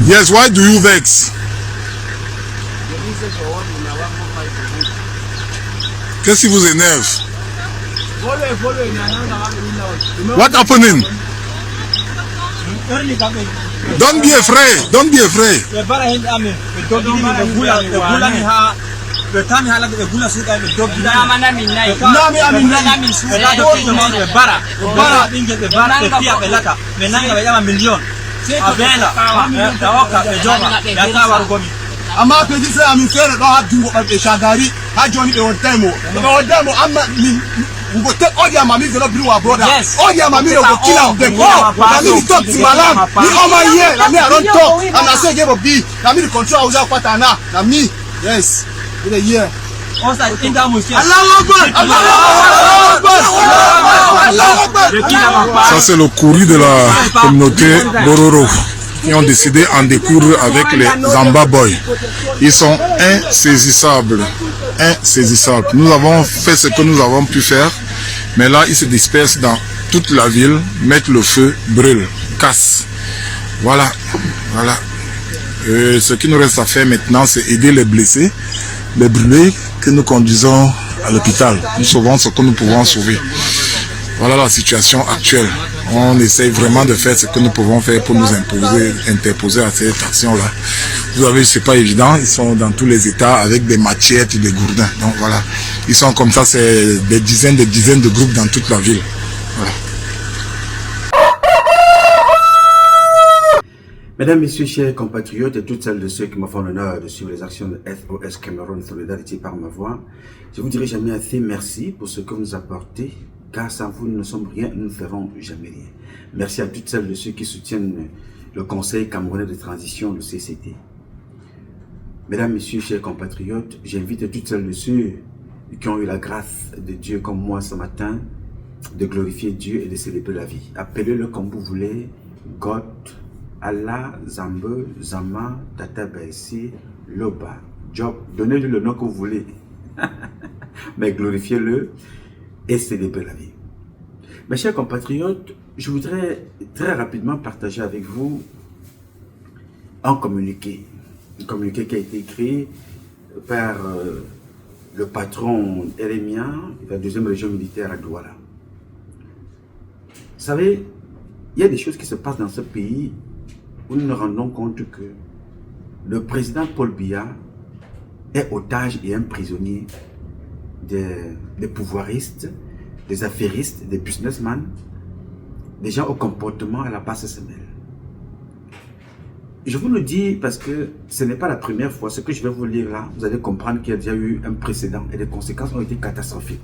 Yes, why do you vex? Qu'est-ce qui vous énerve? What happening? Don't be afraid. Don't be afraid. Ama pe dise ami fere do ha du o shagari ha joni be odemo amma mi go take all their mami velo bring our brother all their mami go kill am dem oh na me talk to malam me all my year na me I don't talk and I say give a be na me the control house kwata na me yes in a year Ça c'est le courrier de la communauté Bororo qui ont décidé en découdre avec les Zamba Boys. Ils sont insaisissables. Insaisissables. Nous avons fait ce que nous avons pu faire, mais là ils se dispersent dans toute la ville, mettent le feu, brûlent, cassent. Voilà, voilà. Ce qui nous reste à faire maintenant, c'est aider les blessés, les brûlés que nous conduisons à l'hôpital. Nous sauvons ce que nous pouvons sauver. Voilà la situation actuelle. On essaye vraiment de faire ce que nous pouvons faire pour nous interposer à cette action-là. Vous avez, c'est pas évident, ils sont dans tous les états avec des machettes et des gourdins. Donc voilà, ils sont comme ça, c'est des dizaines de groupes dans toute la ville. Voilà. Mesdames, Messieurs, chers compatriotes et toutes celles de ceux qui me font l'honneur de suivre les actions de SOS Cameroun Solidarité par ma voix, je vous dirai jamais assez merci pour ce que vous nous apportez, car sans vous, nous ne sommes rien, nous ne ferons jamais rien. Merci à toutes celles de ceux qui soutiennent le Conseil camerounais de transition, le CCT. Mesdames, Messieurs, chers compatriotes, j'invite toutes celles de ceux qui ont eu la grâce de Dieu comme moi ce matin, de glorifier Dieu et de célébrer la vie. Appelez-le comme vous voulez, God, Allah, Zambe, Zama, Tata Baïsi, Loba, Job, donnez-lui le nom que vous voulez, mais glorifiez-le et célébrez la vie. Mes chers compatriotes, je voudrais très rapidement partager avec vous un communiqué qui a été écrit par le patron Eremia, de la 2e région militaire à Douala. Vous savez, il y a des choses qui se passent dans ce pays où nous nous rendons compte que le président Paul Biya est otage et un prisonnier des pouvoiristes, des affairistes, des businessmen, des gens au comportement à la basse semelle. Je vous le dis parce que ce n'est pas la première fois. Ce que je vais vous lire là, vous allez comprendre qu'il y a déjà eu un précédent et les conséquences ont été catastrophiques.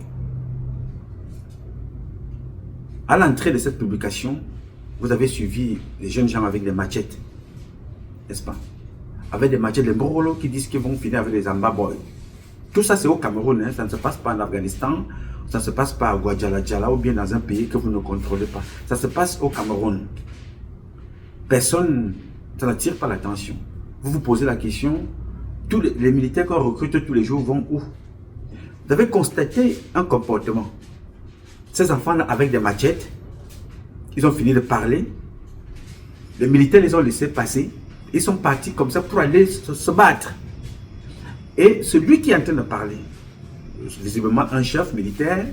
À l'entrée de cette publication, vous avez suivi les jeunes gens avec des machettes, n'est-ce pas? Avec des machettes, les Borolo qui disent qu'ils vont finir avec les Zamba Boys. Tout ça c'est au Cameroun, hein? Ça ne se passe pas en Afghanistan, ça ne se passe pas à Guadalajara ou bien dans un pays que vous ne contrôlez pas. Ça se passe au Cameroun. Personne, ça n'attire pas l'attention. Vous vous posez la question, tous les militaires qu'on recrute tous les jours vont où? Vous avez constaté un comportement. Ces enfants-là avec des machettes, ils ont fini de parler. Les militaires les ont laissés passer. Ils sont partis comme ça pour aller se battre. Et celui qui est en train de parler, visiblement un chef militaire,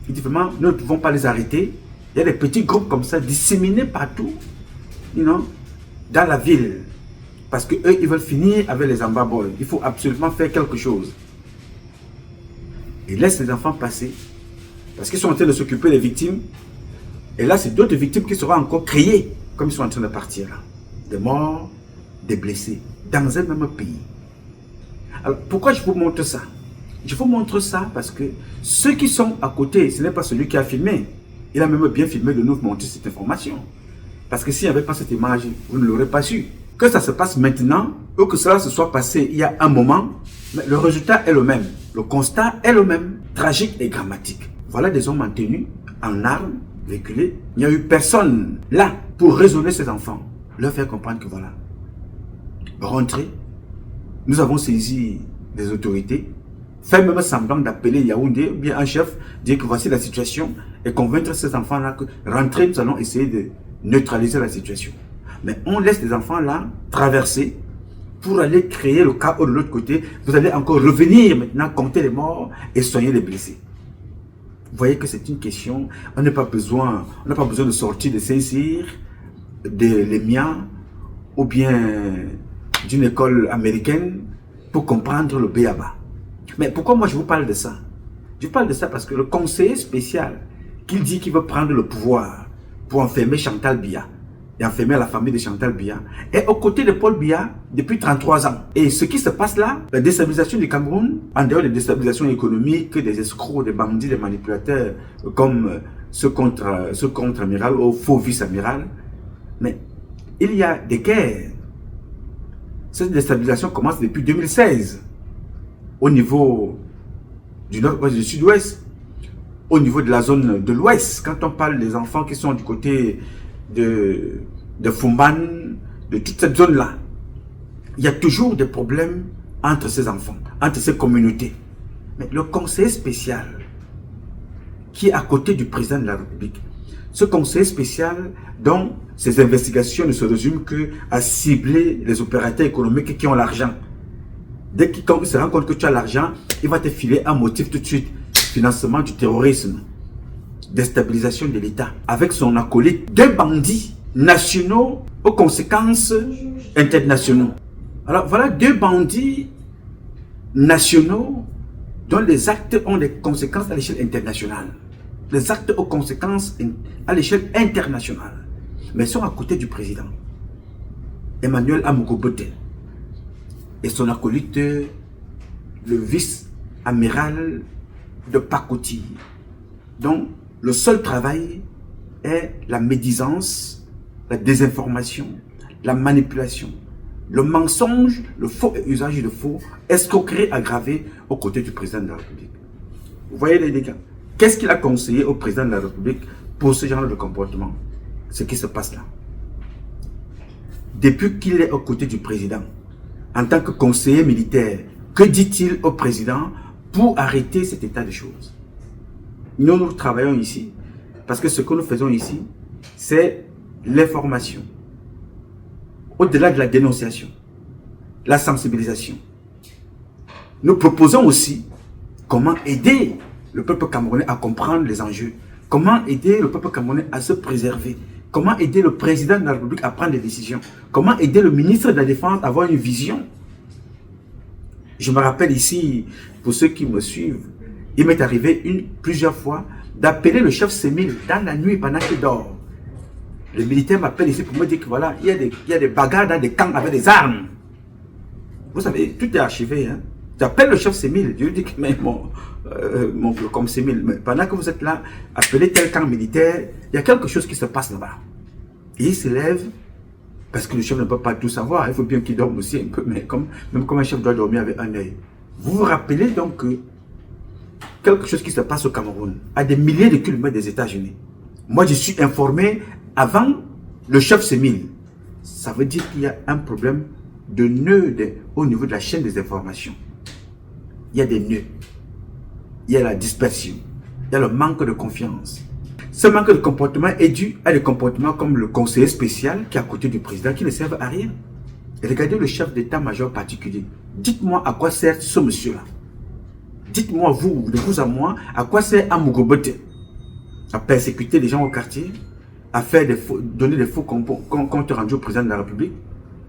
il dit vraiment, nous ne pouvons pas les arrêter. Il y a des petits groupes comme ça disséminés partout, dans la ville. Parce qu'eux, ils veulent finir avec les Zamba Boys. Il faut absolument faire quelque chose. Ils laissent les enfants passer. Parce qu'ils sont en train de s'occuper des victimes. Et là, c'est d'autres victimes qui seront encore créées, comme ils sont en train de partir là. Des morts, des blessés, dans un même pays. Alors, pourquoi je vous montre ça? Je vous montre ça parce que ceux qui sont à côté, ce n'est pas celui qui a filmé. Il a même bien filmé de nous montrer cette information. Parce que s'il n'y avait pas cette image, vous ne l'aurez pas su. Que ça se passe maintenant, ou que cela se soit passé il y a un moment, mais le résultat est le même. Le constat est le même, tragique et dramatique. Voilà des hommes en tenue, en armes, véhiculés. Il n'y a eu personne là pour raisonner ces enfants. Leur faire comprendre que voilà, rentrez. Nous avons saisi les autorités. Faire même semblant d'appeler Yaoundé, ou bien un chef, dire que voici la situation et convaincre ces enfants-là que rentrez, nous allons essayer de neutraliser la situation. Mais on laisse les enfants là traverser pour aller créer le chaos de l'autre côté. Vous allez encore revenir maintenant, compter les morts et soigner les blessés. Vous voyez que c'est une question, on n'a pas besoin de sortir de Saint-Cyr, de l'EMIA ou bien d'une école américaine pour comprendre le B.A.B.A. Mais pourquoi moi je vous parle de ça? Je parle de ça parce que le conseiller spécial qui dit qu'il veut prendre le pouvoir pour enfermer Chantal Biya et enfermer la famille de Chantal Biya est aux côtés de Paul Biya depuis 33 ans. Et ce qui se passe là, la déstabilisation du Cameroun, en dehors des déstabilisations économiques, des escrocs, des bandits, des manipulateurs, comme ce contre-amiral ou faux vice-amiral, mais il y a des guerres. Cette déstabilisation commence depuis 2016 au niveau du nord-ouest et du sud-ouest, au niveau de la zone de l'ouest, quand on parle des enfants qui sont du côté de Fumban, de toute cette zone-là, il y a toujours des problèmes entre ces enfants, entre ces communautés. Mais le conseiller spécial, qui est à côté du président de la République, ce conseiller spécial dont ses investigations ne se résument qu'à cibler les opérateurs économiques qui ont l'argent. Dès qu'il se rend compte que tu as l'argent, il va te filer un motif tout de suite. Financement du terrorisme, déstabilisation de l'État, avec son acolyte, deux bandits nationaux aux conséquences internationales. Alors voilà deux bandits nationaux dont les actes ont des conséquences à l'échelle internationale. Les actes aux conséquences à l'échelle internationale. Mais ils sont à côté du président, Emmanuel Amugobote, et son acolyte, le vice-amiral de Pakoti. Donc, le seul travail est la médisance, la désinformation, la manipulation, le mensonge, le faux usage de faux, escroquerie aggravée aux côtés du président de la République. Vous voyez les dégâts? Qu'est-ce qu'il a conseillé au président de la République pour ce genre de comportement? Ce qui se passe là. Depuis qu'il est aux côtés du président, en tant que conseiller militaire, que dit-il au président pour arrêter cet état de choses? Nous travaillons ici parce que ce que nous faisons ici, c'est l'information. Au-delà de la dénonciation, la sensibilisation. Nous proposons aussi comment aider le peuple camerounais à comprendre les enjeux, comment aider le peuple camerounais à se préserver, comment aider le président de la République à prendre des décisions, comment aider le ministre de la Défense à avoir une vision. Je me rappelle ici, pour ceux qui me suivent, il m'est arrivé plusieurs fois d'appeler le chef Semil dans la nuit pendant qu'il dort. Le militaire m'appelle ici pour me dire que voilà, il y a des bagarres dans des camps avec des armes. Vous savez, tout est archivé. Hein? J'appelle le chef Semil, je lui dis que mais comme Semil, mais pendant que vous êtes là, appelez tel camp militaire, il y a quelque chose qui se passe là-bas. Et il se lève, parce que le chef ne peut pas tout savoir, il faut bien qu'il dorme aussi un peu, mais même comme un chef doit dormir avec un œil. Vous vous rappelez donc que quelque chose qui se passe au Cameroun, à des milliers de kilomètres des États-Unis. Moi, je suis informé avant le chef Semil. Ça veut dire qu'il y a un problème de nœuds au niveau de la chaîne des informations. Il y a des nœuds. Il y a la dispersion. Il y a le manque de confiance. Ce manque de comportement est dû à des comportements comme le conseiller spécial qui est à côté du président qui ne servent à rien. Et regardez le chef d'état-major particulier. Dites-moi à quoi sert ce monsieur-là. Dites-moi, vous, de vous à moi, à quoi sert Amugobote? À persécuter les gens au quartier, à faire donner des faux comptes rendus au président de la République.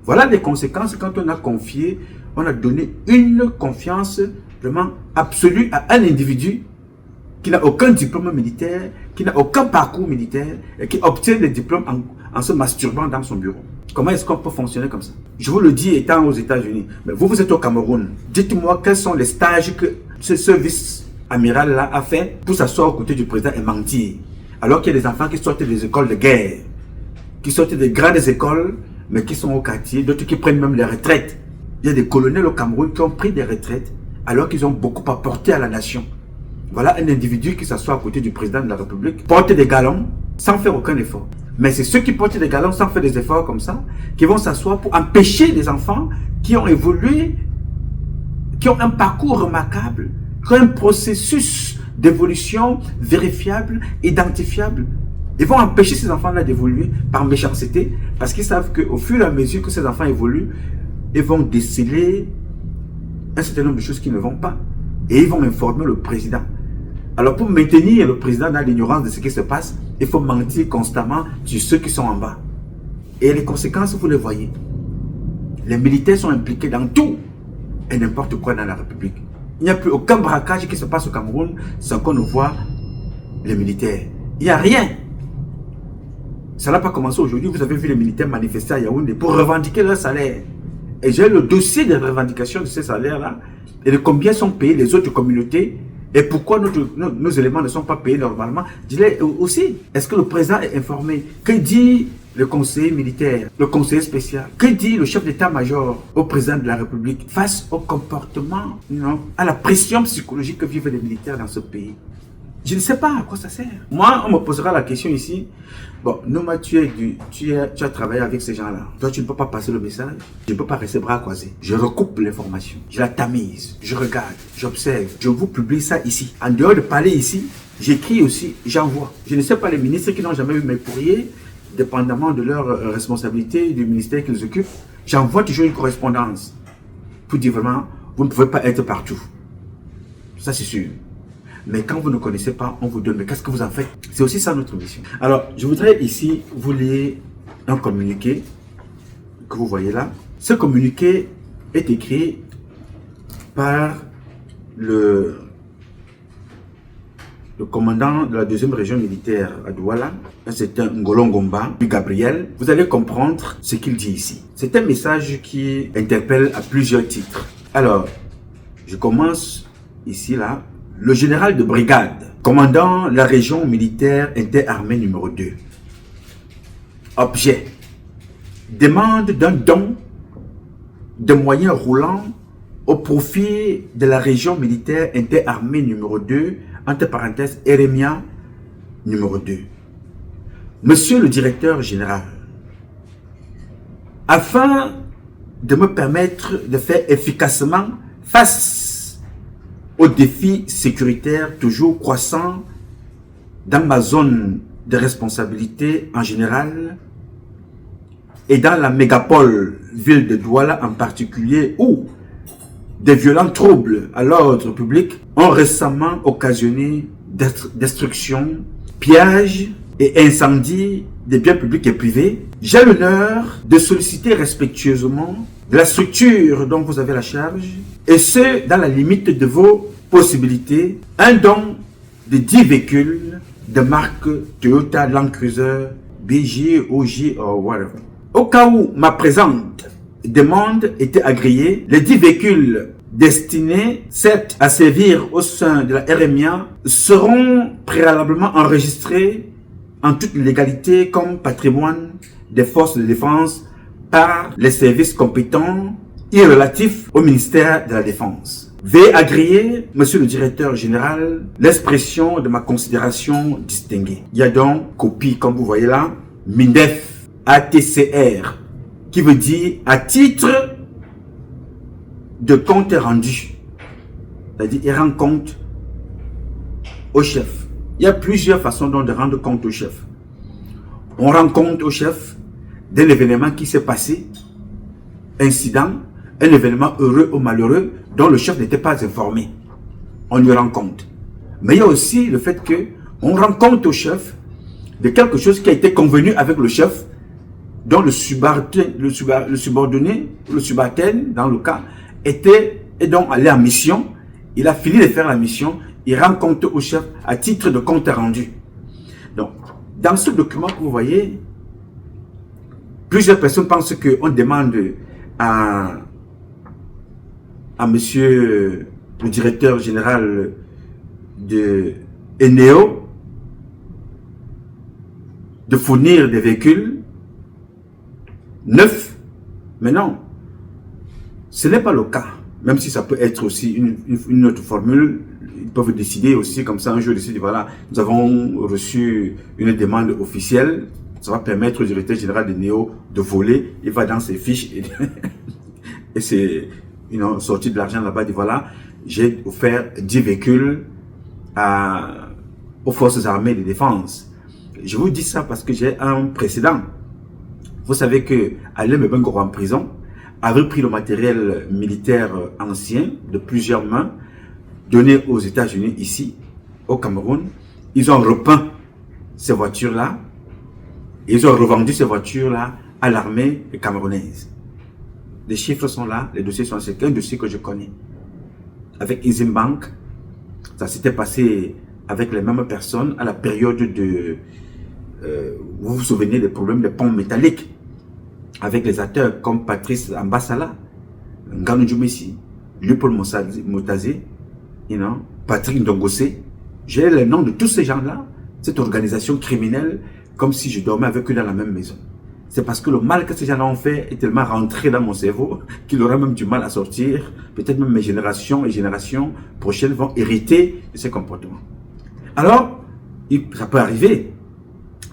Voilà les conséquences quand on a confié, on a donné une confiance vraiment absolue à un individu qui n'a aucun diplôme militaire, qui n'a aucun parcours militaire et qui obtient des diplômes en se masturbant dans son bureau. Comment est-ce qu'on peut fonctionner comme ça? Je vous le dis étant aux États-Unis, mais vous êtes au Cameroun. Dites-moi quels sont les stages que ce vice-amiral-là a fait pour s'asseoir aux côtés du président et mentir. Alors qu'il y a des enfants qui sortent des écoles de guerre, qui sortent des grandes écoles, mais qui sont au quartier, d'autres qui prennent même les retraites. Il y a des colonels au Cameroun qui ont pris des retraites alors qu'ils ont beaucoup apporté à la nation. Voilà un individu qui s'assoit à côté du président de la République, porte des galons sans faire aucun effort. Mais c'est ceux qui portent des galons sans faire des efforts comme ça, qui vont s'asseoir pour empêcher les enfants qui ont évolué, qui ont un parcours remarquable, qui ont un processus d'évolution vérifiable, identifiable, Ils vont empêcher ces enfants-là d'évoluer par méchanceté, parce qu'ils savent qu'au fur et à mesure que ces enfants évoluent, ils vont déceler un certain nombre de choses qui ne vont pas. Et ils vont informer le président. Alors pour maintenir le président dans l'ignorance de ce qui se passe, il faut mentir constamment sur ceux qui sont en bas. Et les conséquences, vous les voyez. Les militaires sont impliqués dans tout et n'importe quoi dans la République. Il n'y a plus aucun braquage qui se passe au Cameroun sans qu'on ne voit les militaires. Il n'y a rien. Ça n'a pas commencé aujourd'hui. Vous avez vu les militaires manifester à Yaoundé pour revendiquer leur salaire. Et j'ai le dossier de revendication de ces salaires-là et de combien sont payés les autres communautés et pourquoi nos éléments ne sont pas payés normalement. Je l'ai aussi. Est-ce que le président est informé? Que dit le conseiller militaire, le conseiller spécial? Que dit le chef d'état-major au président de la République face au comportement, à la pression psychologique que vivent les militaires dans ce pays? Je ne sais pas à quoi ça sert. Moi, on me posera la question ici. Bon, Noma, tu as travaillé avec ces gens-là. Toi, tu ne peux pas passer le message. Je ne peux pas rester bras croisés. Je recoupe l'information. Je la tamise. Je regarde. J'observe. Je vous publie ça ici. En dehors de parler ici, j'écris aussi, j'envoie. Je ne sais pas les ministres qui n'ont jamais eu mes courriers, dépendamment de leur responsabilité, du ministère qu'ils occupent. J'envoie toujours une correspondance pour dire vraiment, vous ne pouvez pas être partout. Ça, c'est sûr. Mais quand vous ne connaissez pas, on vous donne. Mais qu'est-ce que vous en faites? C'est aussi ça notre mission. Alors, je voudrais ici vous lire un communiqué que vous voyez là. Ce communiqué est écrit par le commandant de la 2e région militaire à Douala, c'est un Ngolo Ngomba, puis Gabriel. Vous allez comprendre ce qu'il dit ici. C'est un message qui interpelle à plusieurs titres. Alors, je commence ici là. Le général de brigade, commandant la région militaire interarmée numéro 2. Objet. Demande d'un don de moyens roulants au profit de la région militaire interarmée numéro 2, entre parenthèses, Eremia numéro 2. Monsieur le directeur général, afin de me permettre de faire efficacement face aux défis sécuritaires toujours croissants dans ma zone de responsabilité en général et dans la mégapole ville de Douala en particulier où des violents troubles à l'ordre public ont récemment occasionné destruction, pillages et incendies des biens publics et privés, j'ai l'honneur de solliciter respectueusement de la structure dont vous avez la charge, et ce, dans la limite de vos possibilités, un don de 10 véhicules de marque Toyota Land Cruiser, BG, OG, ou whatever. Au cas où ma présente demande était agréée, les 10 véhicules destinés, certes, à servir au sein de la RMIA, seront préalablement enregistrés en toute légalité comme patrimoine des forces de défense par les services compétents et relatifs au ministère de la Défense. Veuillez agréer, monsieur le directeur général, l'expression de ma considération distinguée. Il y a donc copie, comme vous voyez là, MINDEF ATCR, qui veut dire à titre de compte rendu. C'est-à-dire, il rend compte au chef. Il y a plusieurs façons donc de rendre compte au chef. On rend compte au chef d'un événement qui s'est passé, incident, un événement heureux ou malheureux dont le chef n'était pas informé. On lui rend compte. Mais il y a aussi le fait que on rend compte au chef de quelque chose qui a été convenu avec le chef, dont le subordonné, le subalterne, dans le cas, était et donc allé en mission. Il a fini de faire la mission. Il rend compte au chef à titre de compte rendu. Donc, dans ce document que vous voyez, plusieurs personnes pensent qu'on demande à monsieur le directeur général de Eneo de fournir des véhicules neufs. Mais non, ce n'est pas le cas. Même si ça peut être aussi une autre formule, ils peuvent décider aussi comme ça un jour, décider, voilà, nous avons reçu une demande officielle, ça va permettre au directeur général de Néo de voler, il va dans ses fiches et c'est une sortie de l'argent là-bas, dit voilà, j'ai offert 10 véhicules aux forces armées de défense. Je vous dis ça parce que j'ai un précédent. Vous savez que Alain Mebengoro en prison avait pris le matériel militaire ancien de plusieurs mains, donné aux États-Unis ici, au Cameroun. Ils ont repeint ces voitures-là. Ils ont revendu ces voitures-là à l'armée camerounaise. Les chiffres sont là, les dossiers sont là. C'est un dossier que je connais. Avec Exim Bank, ça s'était passé avec les mêmes personnes à la période de... vous vous souvenez des problèmes des ponts métalliques avec les acteurs comme Patrice Ambassala, Nganou Djoumessi, Léopold Motazé, Patrick Ndongosé. J'ai les noms de tous ces gens-là, cette organisation criminelle, comme si je dormais avec eux dans la même maison. C'est parce que le mal que ces gens-là ont fait est tellement rentré dans mon cerveau qu'il aura même du mal à sortir. Peut-être même mes générations et générations prochaines vont hériter de ces comportements. Alors, ça peut arriver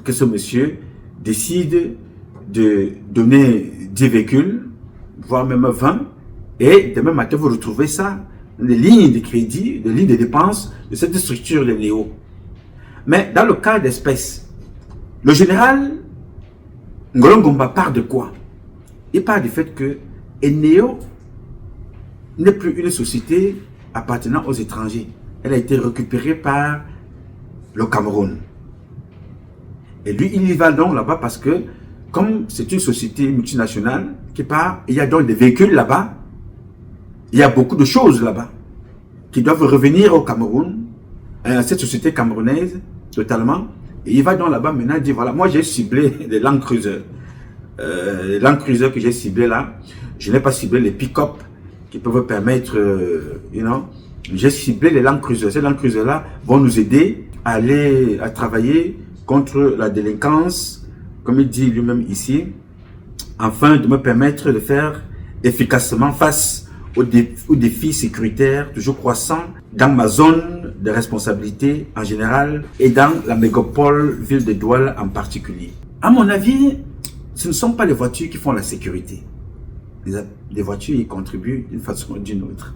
que ce monsieur décide de donner 10 véhicules, voire même 20, et demain matin, vous retrouvez ça, les lignes de crédit, les lignes de dépenses de cette structure de Néo. Mais dans le cas d'espèce, le général Ngolo Ngomba part de quoi? Il part du fait que Néo n'est plus une société appartenant aux étrangers. Elle a été récupérée par le Cameroun. Et lui, il y va donc là-bas parce que, comme c'est une société multinationale qui part, il y a donc des véhicules là-bas, il y a beaucoup de choses là-bas qui doivent revenir au Cameroun, à cette société camerounaise, totalement. Et il va donc là-bas maintenant, il dit voilà, moi j'ai ciblé les Land Cruiser. Les Land Cruiser que j'ai ciblé là, je n'ai pas ciblé les pick-up qui peuvent permettre, j'ai ciblé les Land Cruiser. Ces Land Cruiser là vont nous aider à aller à travailler contre la délinquance, comme il dit lui-même ici, afin de me permettre de faire efficacement face aux défis sécuritaires toujours croissants dans ma zone de responsabilité en général et dans la mégapole ville de Douala en particulier. À mon avis, ce ne sont pas les voitures qui font la sécurité. Les voitures y contribuent d'une façon ou d'une autre.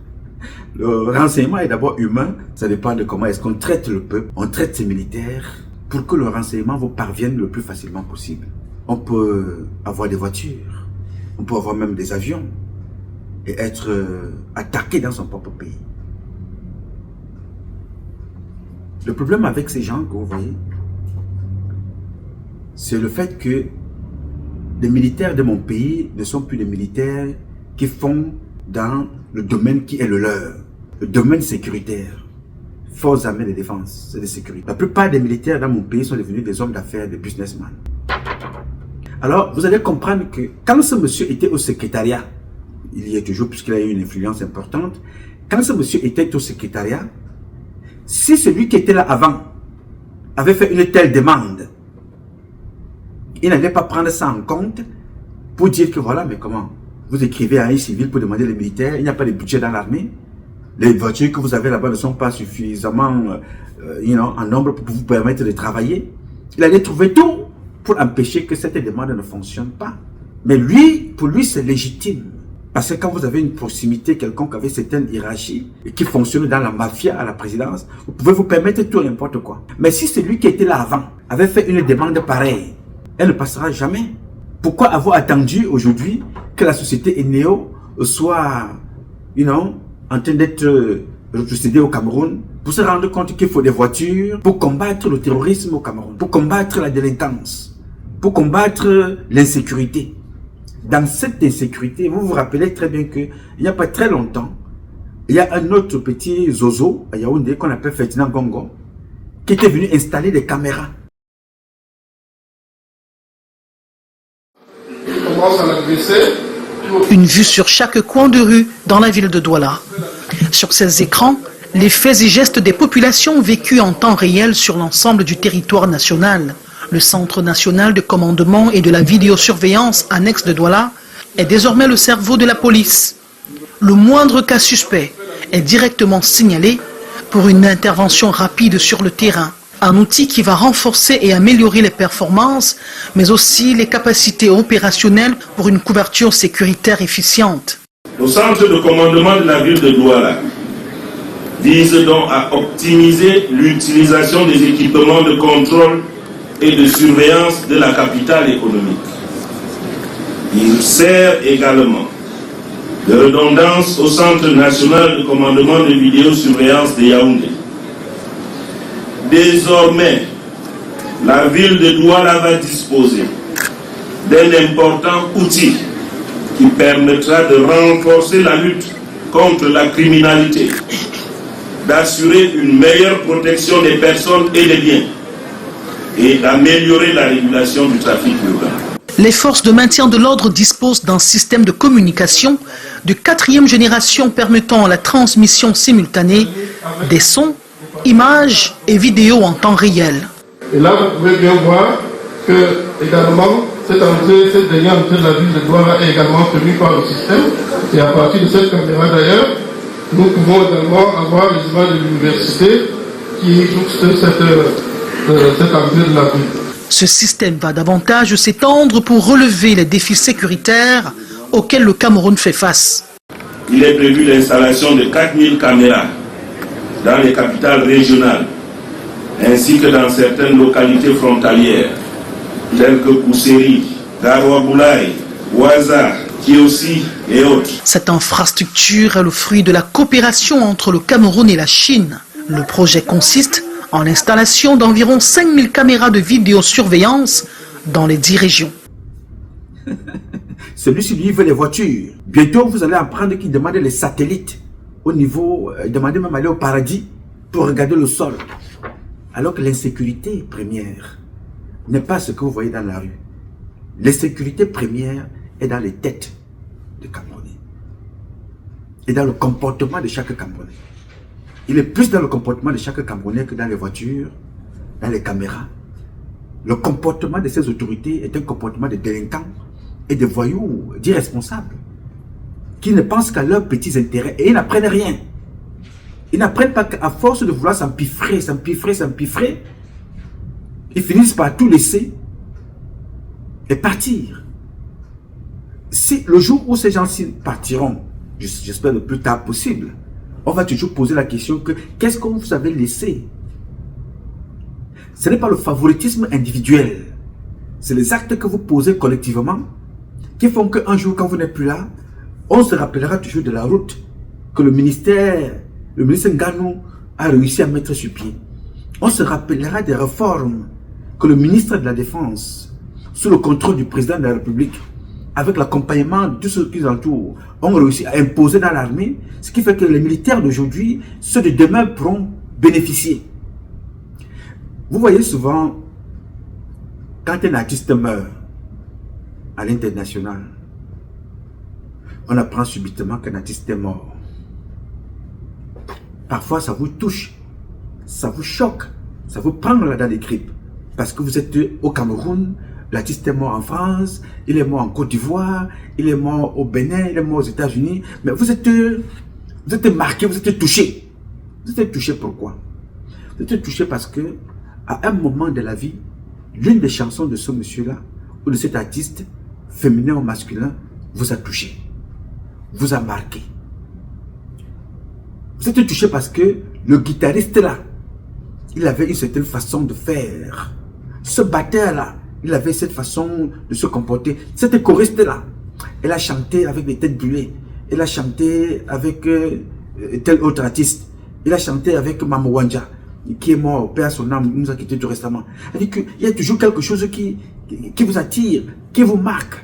Le renseignement est d'abord humain, ça dépend de comment est-ce qu'on traite le peuple, on traite ses militaires pour que le renseignement vous parvienne le plus facilement possible. On peut avoir des voitures, on peut avoir même des avions et être attaqué dans son propre pays. Le problème avec ces gens que vous voyez, c'est le fait que les militaires de mon pays ne sont plus des militaires qui font dans le domaine qui est le leur, le domaine sécuritaire. Forces armées de défense, c'est de sécurité. La plupart des militaires dans mon pays sont devenus des hommes d'affaires, des businessmen. Alors, vous allez comprendre que quand ce monsieur était au secrétariat, il y est toujours puisqu'il a eu une influence importante, quand ce monsieur était au secrétariat, si celui qui était là avant avait fait une telle demande, il n'allait pas prendre ça en compte pour dire que voilà, mais comment vous écrivez à un civil pour demander les militaires, il n'y a pas de budget dans l'armée, les voitures que vous avez là-bas ne sont pas suffisamment en nombre pour vous permettre de travailler. Il allait trouver tout pour empêcher que cette demande ne fonctionne pas. Mais lui, pour lui, c'est légitime. Parce que quand vous avez une proximité quelconque avec certaines hiérarchies et qui fonctionne dans la mafia à la présidence, vous pouvez vous permettre tout et n'importe quoi. Mais si celui qui était là avant avait fait une demande pareille, elle ne passera jamais. Pourquoi avoir attendu aujourd'hui que la société Néo soit, en train d'être retrocédée au Cameroun pour se rendre compte qu'il faut des voitures pour combattre le terrorisme au Cameroun, pour combattre la délinquance, pour combattre l'insécurité. Dans cette insécurité, vous vous rappelez très bien qu'il n'y a pas très longtemps, il y a un autre petit zozo à Yaoundé qu'on appelle Ferdinand Gongo qui était venu installer des caméras. Une vue sur chaque coin de rue dans la ville de Douala. Sur ces écrans, les faits et gestes des populations vécus en temps réel sur l'ensemble du territoire national. Le Centre national de commandement et de la vidéosurveillance annexe de Douala est désormais le cerveau de la police. Le moindre cas suspect est directement signalé pour une intervention rapide sur le terrain. Un outil qui va renforcer et améliorer les performances, mais aussi les capacités opérationnelles pour une couverture sécuritaire efficiente. Le centre de commandement de la ville de Douala vise donc à optimiser l'utilisation des équipements de contrôle et de surveillance de la capitale économique. Il sert également de redondance au Centre national de commandement de vidéosurveillance de Yaoundé. Désormais, la ville de Douala va disposer d'un important outil qui permettra de renforcer la lutte contre la criminalité, d'assurer une meilleure protection des personnes et des biens et d'améliorer la régulation du trafic urbain. Les forces de maintien de l'ordre disposent d'un système de communication de 4e génération permettant la transmission simultanée des sons, images et vidéos en temps réel. Et là, vous pouvez bien voir que également cette dernière entrée de la ville de Douala est également tenue par le système. Et à partir de cette caméra d'ailleurs, nous pouvons également avoir les images de l'université qui jouxtent cette entrée de la ville. Ce système va davantage s'étendre pour relever les défis sécuritaires auxquels le Cameroun fait face. Il est prévu l'installation de 4000 caméras dans les capitales régionales, ainsi que dans certaines localités frontalières, telles que Kousséri, Garoua-Boulaye, Ouaza, Kiossi et autres. Cette infrastructure est le fruit de la coopération entre le Cameroun et la Chine. Le projet consiste en l'installation d'environ 5000 caméras de vidéosurveillance dans les 10 régions. Celui-ci lui veut les voitures. Bientôt, vous allez apprendre qu'il demande les satellites au niveau, demandez même aller au paradis pour regarder le sol. Alors que l'insécurité première n'est pas ce que vous voyez dans la rue. L'insécurité première est dans les têtes des Camerounais et dans le comportement de chaque Camerounais. Il est plus dans le comportement de chaque Camerounais que dans les voitures, dans les caméras. Le comportement de ces autorités est un comportement de délinquants et de voyous, d'irresponsables, qui ne pensent qu'à leurs petits intérêts et ils n'apprennent rien. Ils n'apprennent pas qu'à force de vouloir s'empiffrer, ils finissent par tout laisser et partir. Si le jour où ces gens-ci partiront, j'espère le plus tard possible, on va toujours poser la question que qu'est-ce que vous avez laissé? Ce n'est pas le favoritisme individuel, c'est les actes que vous posez collectivement qui font qu'un jour, quand vous n'êtes plus là, on se rappellera toujours de la route que le ministre Nganou a réussi à mettre sur pied. On se rappellera des réformes que le ministre de la Défense, sous le contrôle du président de la République, avec l'accompagnement de tous ceux qui l'entourent, ont réussi à imposer dans l'armée, ce qui fait que les militaires d'aujourd'hui, ceux de demain pourront bénéficier. Vous voyez souvent, quand un artiste meurt à l'international, on apprend subitement qu'un artiste est mort. Parfois, ça vous touche, ça vous choque, ça vous prend là dans les tripes. Parce que vous êtes au Cameroun, l'artiste est mort en France, il est mort en Côte d'Ivoire, il est mort au Bénin, il est mort aux États-Unis. Mais vous êtes marqué, vous êtes touché. Vous êtes touché pourquoi? Vous êtes touché parce que, à un moment de la vie, l'une des chansons de ce monsieur-là, ou de cet artiste, féminin ou masculin, vous a touché, vous a marqué. Vous êtes touché parce que le guitariste là, il avait une certaine façon de faire. Ce batteur là, il avait cette façon de se comporter. Cette choriste là, elle a chanté avec des têtes brûlées. Elle a chanté avec tel autre artiste. Il a chanté avec Mamou Wanja, qui est mort, père son âme, nous a quitté tout récemment. Il y a toujours quelque chose qui vous attire, qui vous marque.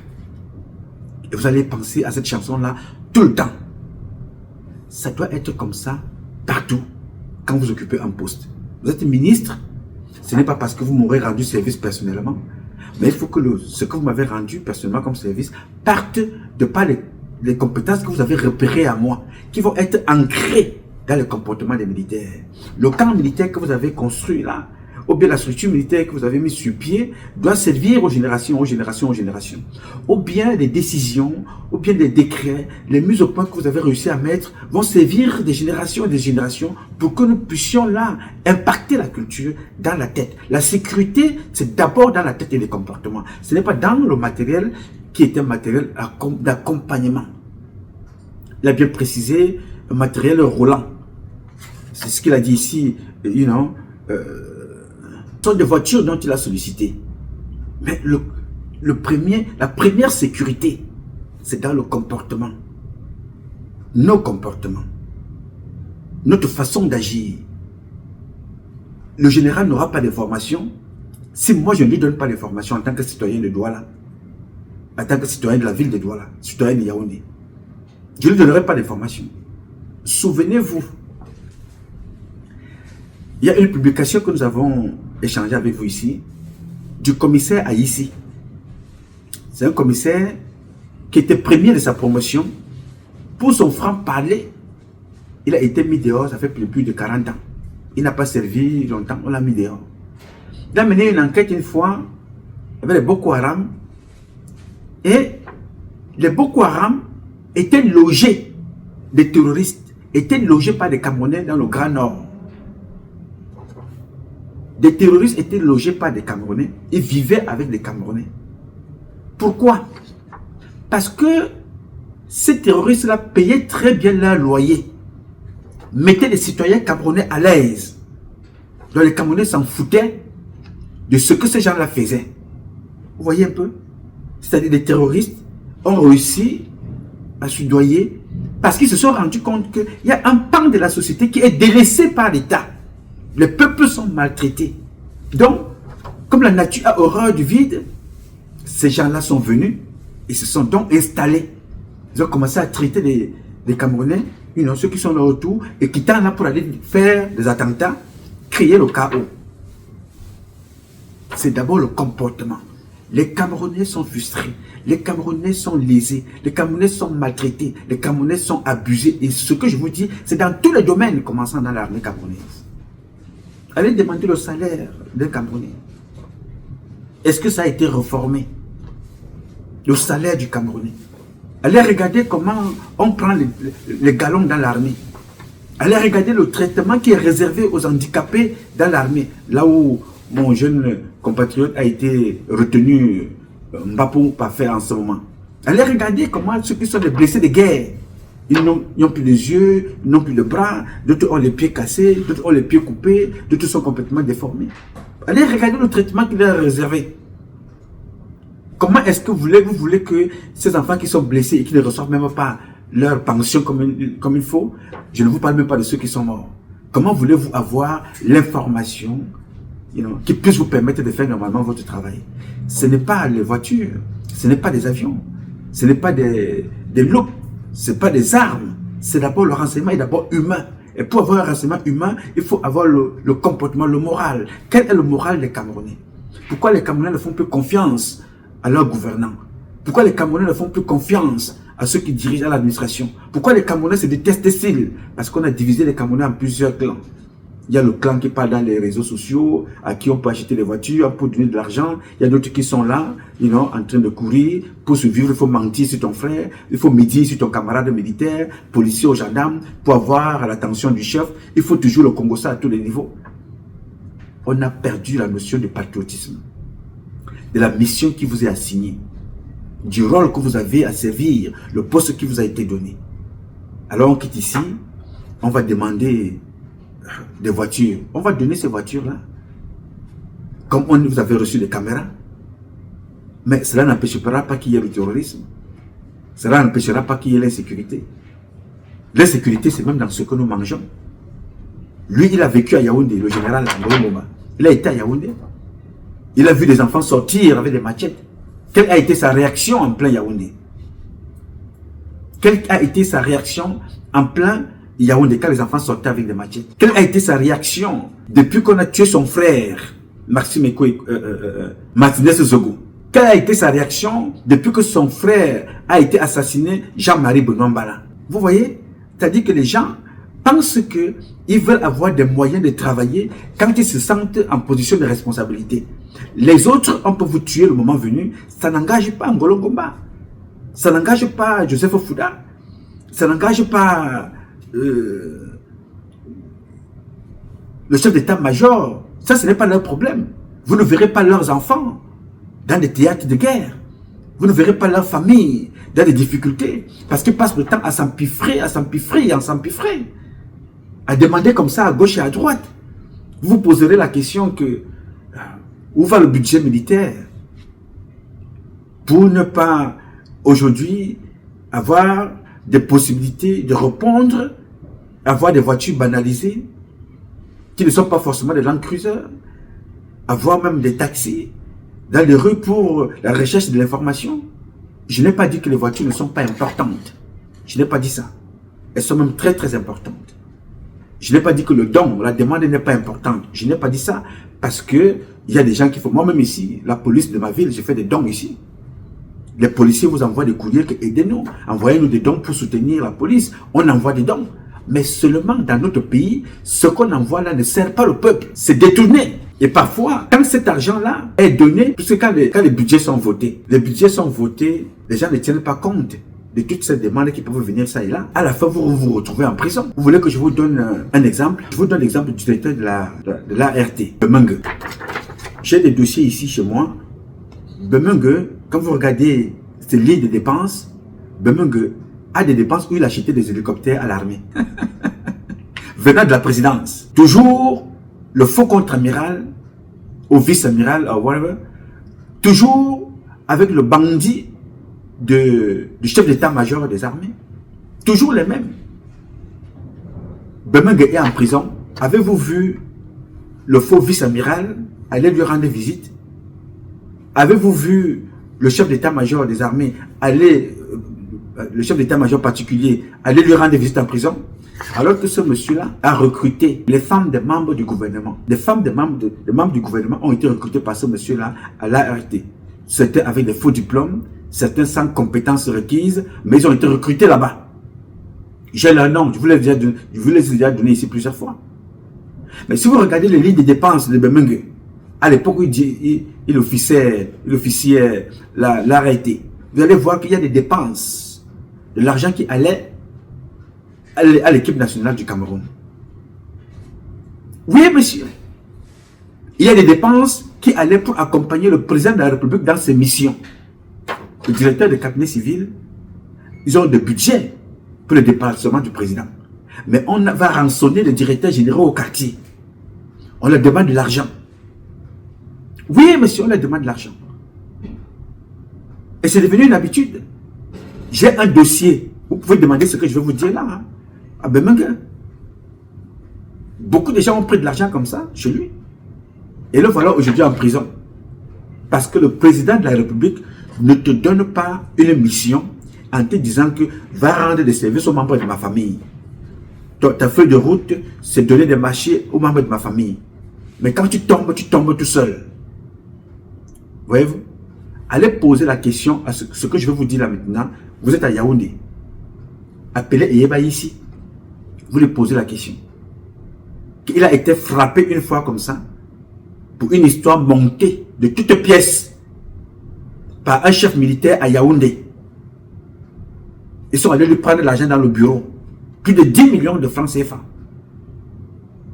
Et vous allez penser à cette chanson-là tout le temps. Ça doit être comme ça partout quand vous occupez un poste. Vous êtes ministre, ce n'est pas parce que vous m'aurez rendu service personnellement, mais il faut que ce que vous m'avez rendu personnellement comme service parte de par les compétences que vous avez repérées à moi, qui vont être ancrées dans le comportement des militaires. Le camp militaire que vous avez construit là, ou bien la structure militaire que vous avez mise sur pied, doit servir aux générations. Ou bien les décisions, ou bien les décrets, les mises au point que vous avez réussi à mettre vont servir des générations et des générations pour que nous puissions là impacter la culture dans la tête. La sécurité, c'est d'abord dans la tête et les comportements. Ce n'est pas dans le matériel qui est un matériel d'accompagnement. Il a bien précisé, un matériel roulant. C'est ce qu'il a dit ici, Ce sont des voitures dont il a sollicité. Mais la première sécurité, c'est dans le comportement. Nos comportements. Notre façon d'agir. Le général n'aura pas d'informations si moi je ne lui donne pas l'information en tant que citoyen de Douala, en tant que citoyen de la ville de Douala, citoyen de Yaoundé. Je ne lui donnerai pas d'informations. Souvenez-vous, il y a une publication que nous avons échangée avec vous ici, du commissaire Aïssi. C'est un commissaire qui était premier de sa promotion. Pour son franc-parler, il a été mis dehors, ça fait plus de 40 ans. Il n'a pas servi longtemps, on l'a mis dehors. Il a mené une enquête une fois avec les Boko Haram. Et les Boko Haram étaient logés, des terroristes, étaient logés par des Camerounais dans le Grand Nord. Des terroristes étaient logés par des Camerounais et vivaient avec des Camerounais. Pourquoi? Parce que ces terroristes-là payaient très bien leur loyer, mettaient les citoyens camerounais à l'aise. Donc les Camerounais s'en foutaient de ce que ces gens-là faisaient. Vous voyez un peu? C'est-à-dire les terroristes ont réussi à soudoyer parce qu'ils se sont rendus compte qu'il y a un pan de la société qui est délaissé par l'État. Les peuples sont maltraités. Donc, comme la nature a horreur du vide, ces gens-là sont venus et se sont donc installés. Ils ont commencé à traiter les Camerounais, ceux qui sont là autour et qui tendent là pour aller faire des attentats, créer le chaos. C'est d'abord le comportement. Les Camerounais sont frustrés, les Camerounais sont lésés, les Camerounais sont maltraités, les Camerounais sont abusés. Et ce que je vous dis, c'est dans tous les domaines, commençant dans l'armée camerounaise. Allez demander le salaire d'un Camerounais. Est-ce que ça a été réformé? Le salaire du Camerounais. Allez regarder comment on prend les galons dans l'armée. Allez regarder le traitement qui est réservé aux handicapés dans l'armée. Là où mon jeune compatriote a été retenu Mbapou par faire en ce moment. Allez regarder comment ceux qui sont des blessés de guerre, ils n'ont plus les yeux, ils n'ont plus les bras, d'autres ont les pieds cassés, d'autres ont les pieds coupés, d'autres sont complètement déformés. Allez regarder le traitement qui leur est réservé. Comment est-ce que vous voulez que ces enfants qui sont blessés et qui ne reçoivent même pas leur pension comme il faut, je ne vous parle même pas de ceux qui sont morts. Comment voulez-vous avoir l'information qui puisse vous permettre de faire normalement votre travail? Ce n'est pas les voitures, ce n'est pas des avions, ce n'est pas des loupes, ce n'est pas des armes. C'est d'abord le renseignement est d'abord humain. Et pour avoir un renseignement humain, il faut avoir le comportement, le moral. Quel est le moral des Camerounais? Pourquoi les Camerounais ne font plus confiance à leurs gouvernants? Pourquoi les Camerounais ne font plus confiance à ceux qui dirigent l'administration? Pourquoi les Camerounais se détestent-ils? Parce qu'on a divisé les Camerounais en plusieurs clans. Il y a le clan qui parle dans les réseaux sociaux, à qui on peut acheter des voitures, pour donner de l'argent. Il y a d'autres qui sont là, en train de courir. Pour survivre, il faut mentir sur ton frère, il faut médire sur ton camarade militaire, policier ou gendarme, pour avoir l'attention du chef. Il faut toujours le Congo ça à tous les niveaux. On a perdu la notion de patriotisme, de la mission qui vous est assignée, du rôle que vous avez à servir, le poste qui vous a été donné. Alors on quitte ici, on va demander des voitures. On va donner ces voitures-là. Comme vous avez reçu des caméras. Mais cela n'empêchera pas qu'il y ait le terrorisme. Cela n'empêchera pas qu'il y ait l'insécurité. L'insécurité, c'est même dans ce que nous mangeons. Lui, il a vécu à Yaoundé, le général Ngomba. Il a été à Yaoundé. Il a vu des enfants sortir avec des machettes. Quelle a été sa réaction en plein Yaoundé? Quelle a été sa réaction en plein Yaoundé quand les enfants sortaient avec des machettes? Quelle a été sa réaction depuis qu'on a tué son frère, Martinez Zogo? Quelle a été sa réaction depuis que son frère a été assassiné, Jean-Marie Benoît Mbala? Vous voyez? C'est-à-dire que les gens pensent qu'ils veulent avoir des moyens de travailler quand ils se sentent en position de responsabilité. Les autres, on peut vous tuer le moment venu. Ça n'engage pas Ngolo Ngomba. Ça n'engage pas Joseph Fouda. Ça n'engage pas le chef d'état-major. Ça, ce n'est pas leur problème. Vous ne verrez pas leurs enfants dans des théâtres de guerre. Vous ne verrez pas leur famille dans des difficultés. Parce qu'ils passent le temps à s'empiffrer, à demander comme ça à gauche et à droite. Vous vous poserez la question que Où va le budget militaire? Pour ne pas aujourd'hui avoir des possibilités de répondre, avoir des voitures banalisées qui ne sont pas forcément des Land Cruiser, avoir même des taxis dans les rues pour la recherche de l'information. Je n'ai pas dit que les voitures ne sont pas importantes. Je n'ai pas dit ça. Elles sont même très très importantes. Je n'ai pas dit que le don, la demande n'est pas importante. Je n'ai pas dit ça parce que il y a des gens qui font. Moi-même ici, la police de ma ville, j'ai fait des dons ici. Les policiers vous envoient des courriers que aidez-nous, envoyez-nous des dons pour soutenir la police. On envoie des dons. Mais seulement dans notre pays, ce qu'on envoie là ne sert pas le peuple. C'est détourné. Et parfois, quand cet argent-là est donné, puisque quand les budgets sont votés, les gens ne tiennent pas compte de toutes ces demandes qui peuvent venir ça et là. À la fin, vous vous retrouvez en prison. Vous voulez que je vous donne un exemple? Je vous donne l'exemple du directeur de l'ART, Bemengue. J'ai des dossiers ici chez moi. Bemengue, quand vous regardez ces lignes de dépenses, Bemengue a des dépenses où il a acheté des hélicoptères à l'armée. Venant de la présidence. Toujours le faux contre-amiral au vice-amiral, whatever. Toujours avec le bandit du chef d'état-major des armées. Toujours les mêmes. Bemengue est en prison. Avez-vous vu le faux vice-amiral aller lui rendre visite? Avez-vous vu le chef d'état-major des armées aller, le chef d'état-major particulier, aller lui rendre visite en prison? Alors que ce monsieur-là a recruté les femmes des membres du gouvernement. Les femmes des membres du gouvernement ont été recrutées par ce monsieur-là à l'ART. Certains avec des faux diplômes, certains sans compétences requises, mais ils ont été recrutés là-bas. J'ai leur nom, je vous l'ai déjà donné ici plusieurs fois. Mais si vous regardez les lignes de dépenses de Bemengue, à l'époque où il officiait l'arrêté, vous allez voir qu'il y a des dépenses, de l'argent qui allait à l'équipe nationale du Cameroun. Oui, monsieur. Il y a des dépenses qui allaient pour accompagner le président de la République dans ses missions. Le directeur de cabinet civil, ils ont des budgets pour le déplacement du président. Mais on va rançonner les directeurs généraux au quartier. On leur demande de l'argent. Oui, monsieur, on leur demande de l'argent. Et c'est devenu une habitude. J'ai un dossier. Vous pouvez demander ce que je vais vous dire là. Hein, à Bemengue. Beaucoup de gens ont pris de l'argent comme ça, chez lui. Et le voilà aujourd'hui en prison. Parce que le président de la République ne te donne pas une mission en te disant que va rendre des services aux membres de ma famille. Ta feuille de route, c'est donner des marchés aux membres de ma famille. Mais quand tu tombes tout seul. Voyez-vous? Allez poser la question à ce que je vais vous dire là maintenant. Vous êtes à Yaoundé. Appelez Eyeba ici. Vous lui posez la question. Il a été frappé une fois comme ça pour une histoire montée de toutes pièces par un chef militaire à Yaoundé. Ils sont allés lui prendre l'argent dans le bureau. Plus de 10 millions de francs CFA.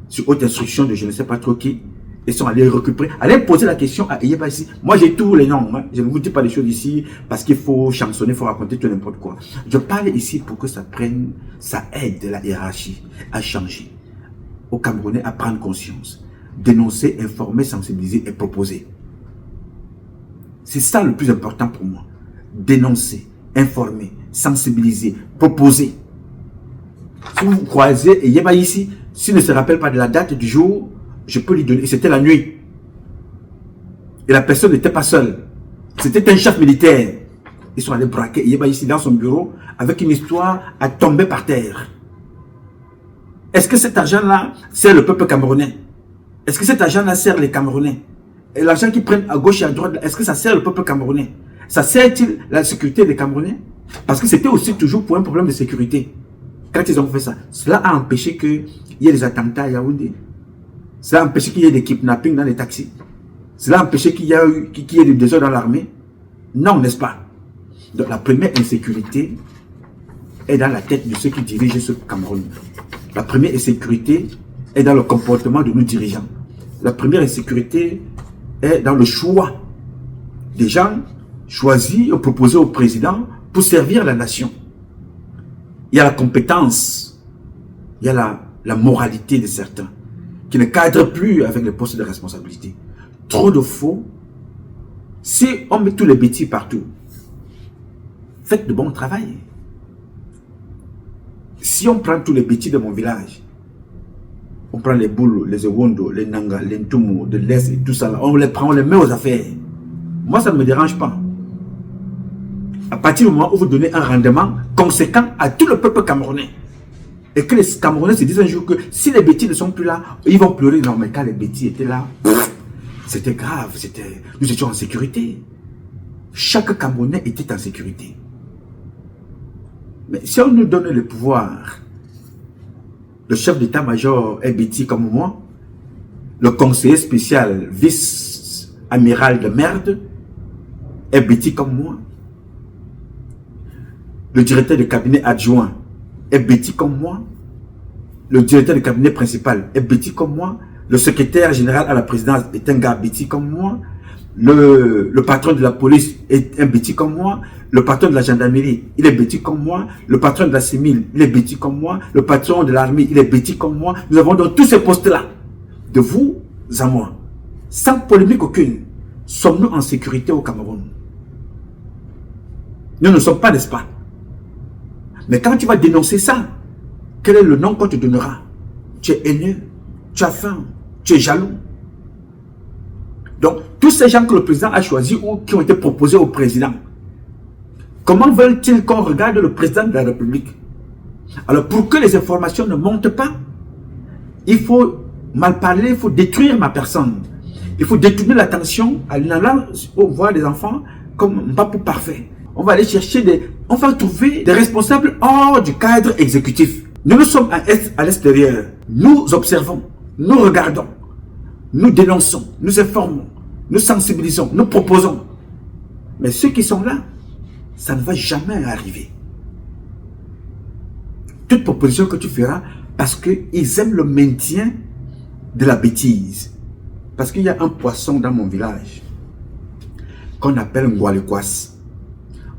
Sur haute instruction de je ne sais pas trop qui. Ils sont allés récupérer. Allez poser la question à Eyeba ici. Moi j'ai tous les noms. Hein. Je ne vous dis pas les choses ici parce qu'il faut chansonner, il faut raconter tout n'importe quoi. Je parle ici pour que ça aide la hiérarchie à changer. Aux Camerounais à prendre conscience. Dénoncer, informer, sensibiliser et proposer. C'est ça le plus important pour moi. Dénoncer, informer, sensibiliser, proposer. Si vous croisez Eyeba ici, s'il ne se rappelle pas de la date du jour, je peux lui donner. C'était la nuit. Et la personne n'était pas seule. C'était un chef militaire. Ils sont allés braquer Eyeba ici dans son bureau avec une histoire à tomber par terre. Est-ce que cet argent-là sert le peuple camerounais? Est-ce que cet argent-là sert les Camerounais? Et l'argent qu'ils prennent à gauche et à droite, est-ce que ça sert le peuple camerounais? Ça sert-il la sécurité des Camerounais? Parce que c'était aussi toujours pour un problème de sécurité. Quand ils ont fait ça, cela a empêché qu'il y ait des attentats à Yaoundé. Cela a empêché qu'il y ait des kidnappings dans les taxis. Cela a empêché qu'il y ait des désordres dans l'armée. Non, n'est-ce pas? Donc la première insécurité est dans la tête de ceux qui dirigent ce Cameroun. La première insécurité est dans le comportement de nos dirigeants. La première insécurité est dans le choix des gens choisis ou proposés au président pour servir la nation. Il y a la compétence, il y a la moralité de certains qui ne cadrent plus avec les postes de responsabilité. trop de faux. Si on met tous les bêtises partout, faites de bon travail. Si on prend tous les bêtises de mon village, on prend les boules, les ewondo, les nanga, les ntumu, de l'Est et tout ça, là, on les prend, on les met aux affaires. Moi, ça ne me dérange pas. À partir du moment où vous donnez un rendement conséquent à tout le peuple camerounais, et que les Camerounais se disent un jour que si les bêtises ne sont plus là, ils vont pleurer. Non, mais quand les bêtises étaient là, c'était grave, nous étions en sécurité. Chaque Camerounais était en sécurité. Mais si on nous donne le pouvoir, le chef d'état-major est bêtis comme moi, le conseiller spécial, vice-amiral de merde, est bêtis comme moi, le directeur de cabinet adjoint est bêtis comme moi, le directeur de cabinet principal est bêtis comme moi, le secrétaire général à la présidence est un gars bêtis comme moi, le patron de la police est un bêtis comme moi, le patron de la gendarmerie, il est bêtis comme moi, le patron de la CIMIL, il est bêtis comme moi, le patron de l'armée, il est bêtis comme moi. Nous avons donc tous ces postes-là, de vous à moi, sans polémique aucune. Sommes-nous en sécurité au Cameroun? Nous ne sommes pas, n'est-ce pas? Mais quand tu vas dénoncer ça, quel est le nom qu'on te donnera? Tu es haineux, tu as faim, tu es jaloux. Donc, tous ces gens que le président a choisis ou qui ont été proposés au président, comment veulent-ils qu'on regarde le président de la République? Alors, pour que les informations ne montent pas, il faut mal parler, il faut détruire ma personne. Il faut détourner l'attention en allant voir des enfants comme Mbapou parfait. On va aller chercher on va trouver des responsables hors du cadre exécutif. Nous sommes à l'extérieur. Nous observons, nous regardons, nous dénonçons, nous informons, nous sensibilisons, nous proposons. Mais ceux qui sont là, ça ne va jamais arriver. Toute proposition que tu feras, parce qu'ils aiment le maintien de la bêtise. Parce qu'il y a un poisson dans mon village qu'on appelle Ngwalekwas.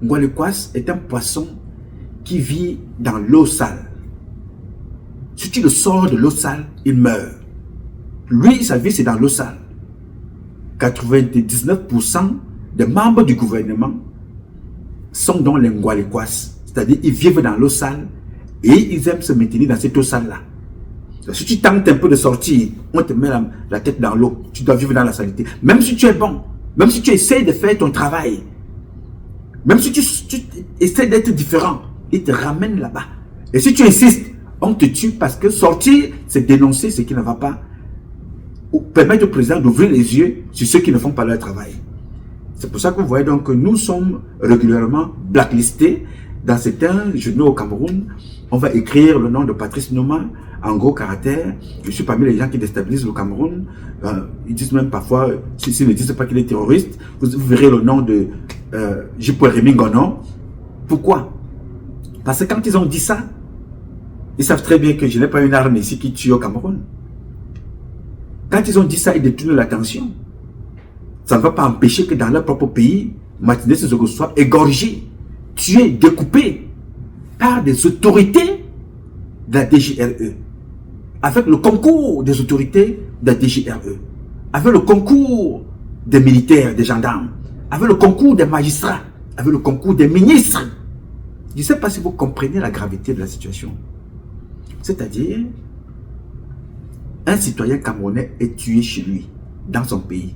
Ngwalekwas est un poisson qui vit dans l'eau sale. Si tu le sors de l'eau sale, il meurt. Lui, sa vie, c'est dans l'eau sale. 99% des membres du gouvernement sont dans les Ngwalekwas. C'est-à-dire, ils vivent dans l'eau sale et ils aiment se maintenir dans cette eau sale-là. Si tu tentes un peu de sortir, on te met la tête dans l'eau. Tu dois vivre dans la saleté. Même si tu es bon, même si tu essaies de faire ton travail, même si tu essaies d'être différent, ils te ramènent là-bas. Et si tu insistes, on te tue parce que sortir, c'est dénoncer ce qui ne va pas. Ou permettre au président d'ouvrir les yeux sur ceux qui ne font pas leur travail. C'est pour ça que vous voyez donc que nous sommes régulièrement blacklistés dans certains journaux au Cameroun. On va écrire le nom de Patrice Noma en gros caractères. Je suis parmi les gens qui déstabilisent le Cameroun. Ils disent même parfois, s'ils ne disent pas qu'il est terroriste, vous verrez le nom de J.P. Rémy Ngono. Pourquoi? Parce que quand ils ont dit ça, ils savent très bien que je n'ai pas une arme ici qui tue au Cameroun. Quand ils ont dit ça, ils détournent l'attention. Ça ne va pas empêcher que dans leur propre pays, Martinez Sissoko soit égorgé, tué, découpé par des autorités de la DGRE, avec le concours des autorités de la DGRE, avec le concours des militaires, des gendarmes, avec le concours des magistrats, avec le concours des ministres. Je ne sais pas si vous comprenez la gravité de la situation. C'est-à-dire, un citoyen camerounais est tué chez lui, dans son pays.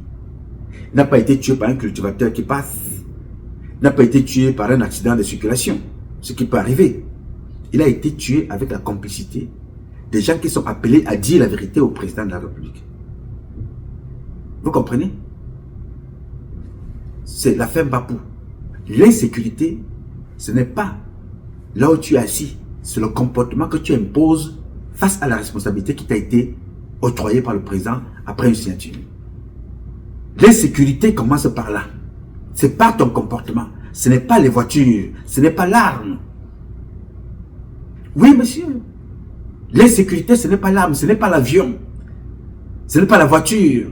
Il n'a pas été tué par un cultivateur qui passe. Il n'a pas été tué par un accident de circulation, ce qui peut arriver. Il a été tué avec la complicité des gens qui sont appelés à dire la vérité au président de la République. Vous comprenez? C'est l'affaire Mbapou. L'insécurité, ce n'est pas là où tu es assis, c'est le comportement que tu imposes face à la responsabilité qui t'a été octroyée par le président après une signature. L'insécurité commence par là. C'est pas ton comportement. Ce n'est pas les voitures. Ce n'est pas l'arme. Oui, monsieur. L'insécurité, ce n'est pas l'arme. Ce n'est pas l'avion. Ce n'est pas la voiture.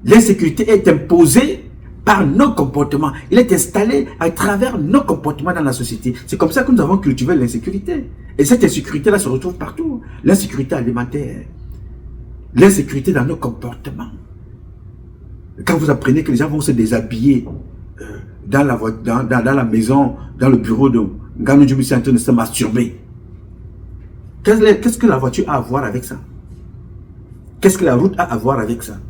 L'insécurité est imposée par nos comportements. Il est installé à travers nos comportements dans la société. C'est comme ça que nous avons cultivé l'insécurité. Et cette insécurité-là se retrouve partout. L'insécurité alimentaire. L'insécurité dans nos comportements. Quand vous apprenez que les gens vont se déshabiller dans la maison, dans le bureau de Nganou Djimisi en train de se masturber, qu'est-ce que la voiture a à voir avec ça? Qu'est-ce que la route a à voir avec ça?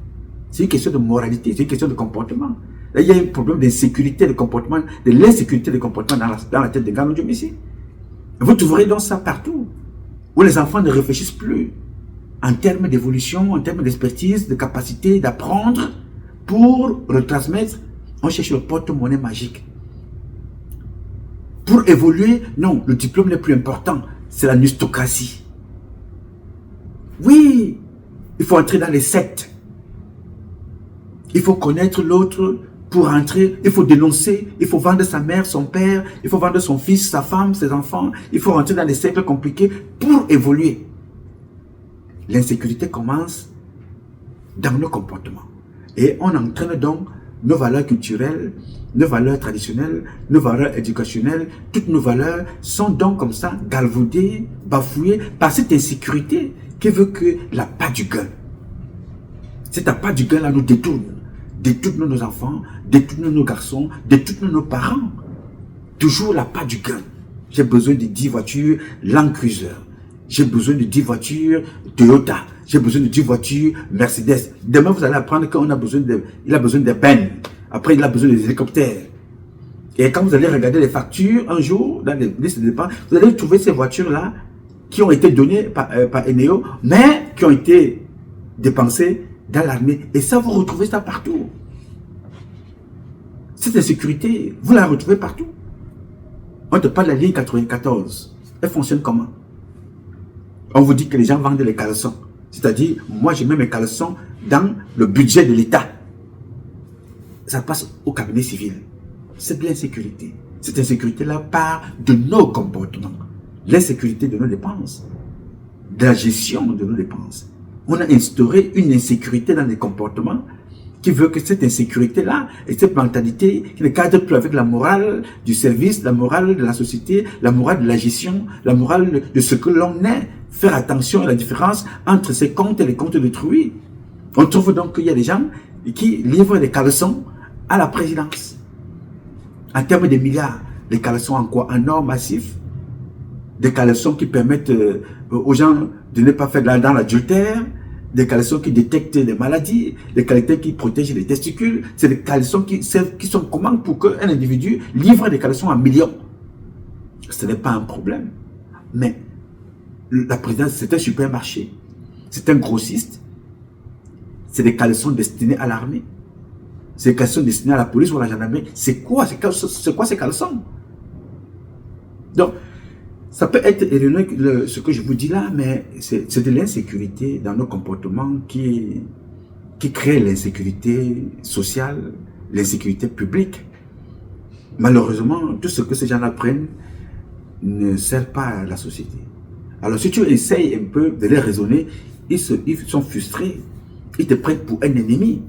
C'est une question de moralité, c'est une question de comportement. Là, il y a un problème d'insécurité de comportement, de l'insécurité de comportement dans la tête de Nganou Djimisi. Vous trouverez donc ça partout, où les enfants ne réfléchissent plus en termes d'évolution, en termes d'expertise, de capacité d'apprendre pour retransmettre. On cherche le porte-monnaie magique. Pour évoluer, non, le diplôme n'est plus important, c'est la nustocratie. Oui, il faut entrer dans les sectes. Il faut connaître l'autre pour entrer, il faut dénoncer, il faut vendre sa mère, son père, il faut vendre son fils, sa femme, ses enfants, il faut rentrer dans des cercles compliqués pour évoluer. L'insécurité commence dans nos comportements. Et on entraîne donc nos valeurs culturelles, nos valeurs traditionnelles, nos valeurs éducationnelles, toutes nos valeurs sont donc comme ça galvaudées, bafouées par cette insécurité qui veut que la part du gain. Cette part du gain là nous détourne nos enfants, détourne nos garçons, détourne nos parents. Toujours la part du gain. J'ai besoin de 10 voitures Land Cruiser. J'ai besoin de 10 voitures Toyota. J'ai besoin de 10 voitures Mercedes. Demain, vous allez apprendre qu'il a besoin de bennes. Après, il a besoin des hélicoptères. Et quand vous allez regarder les factures, un jour, dans les listes de dépenses, vous allez trouver ces voitures-là qui ont été données par Eneo, mais qui ont été dépensées dans l'armée. Et ça, vous retrouvez ça partout. Cette insécurité, vous la retrouvez partout. On te parle de la ligne 94. Elle fonctionne comment? On vous dit que les gens vendent les caleçons. C'est-à-dire, moi, je mets mes caleçons dans le budget de l'État. Ça passe au cabinet civil. C'est de l'insécurité. Cette insécurité-là part de nos comportements. L'insécurité de nos dépenses. De la gestion de nos dépenses. On a instauré une insécurité dans les comportements qui veut que cette insécurité-là et cette mentalité qui ne cadre plus avec la morale du service, la morale de la société, la morale de la gestion, la morale de ce que l'on est. Faire attention à la différence entre ses comptes et les comptes d'autrui. On trouve donc qu'il y a des gens qui livrent des caleçons à la présidence. En termes de milliards, les caleçons en quoi? En or massif. Des caleçons qui permettent aux gens de ne pas faire dans l'adultère. Des caleçons qui détectent des maladies. Des caleçons qui protègent les testicules. C'est des caleçons qui sont comment pour qu'un individu livre des caleçons en millions. Ce n'est pas un problème. Mais la présidence, c'est un supermarché. C'est un grossiste. C'est des caleçons destinés à l'armée. C'est des caleçons destinés à la police ou à la gendarmerie. C'est quoi ces caleçons? Donc, ça peut être ironique ce que je vous dis là, mais c'est de l'insécurité dans nos comportements qui crée l'insécurité sociale, l'insécurité publique. Malheureusement, tout ce que ces gens apprennent ne sert pas à la société. Alors si tu essayes un peu de les raisonner, ils sont frustrés, ils te prennent pour un ennemi.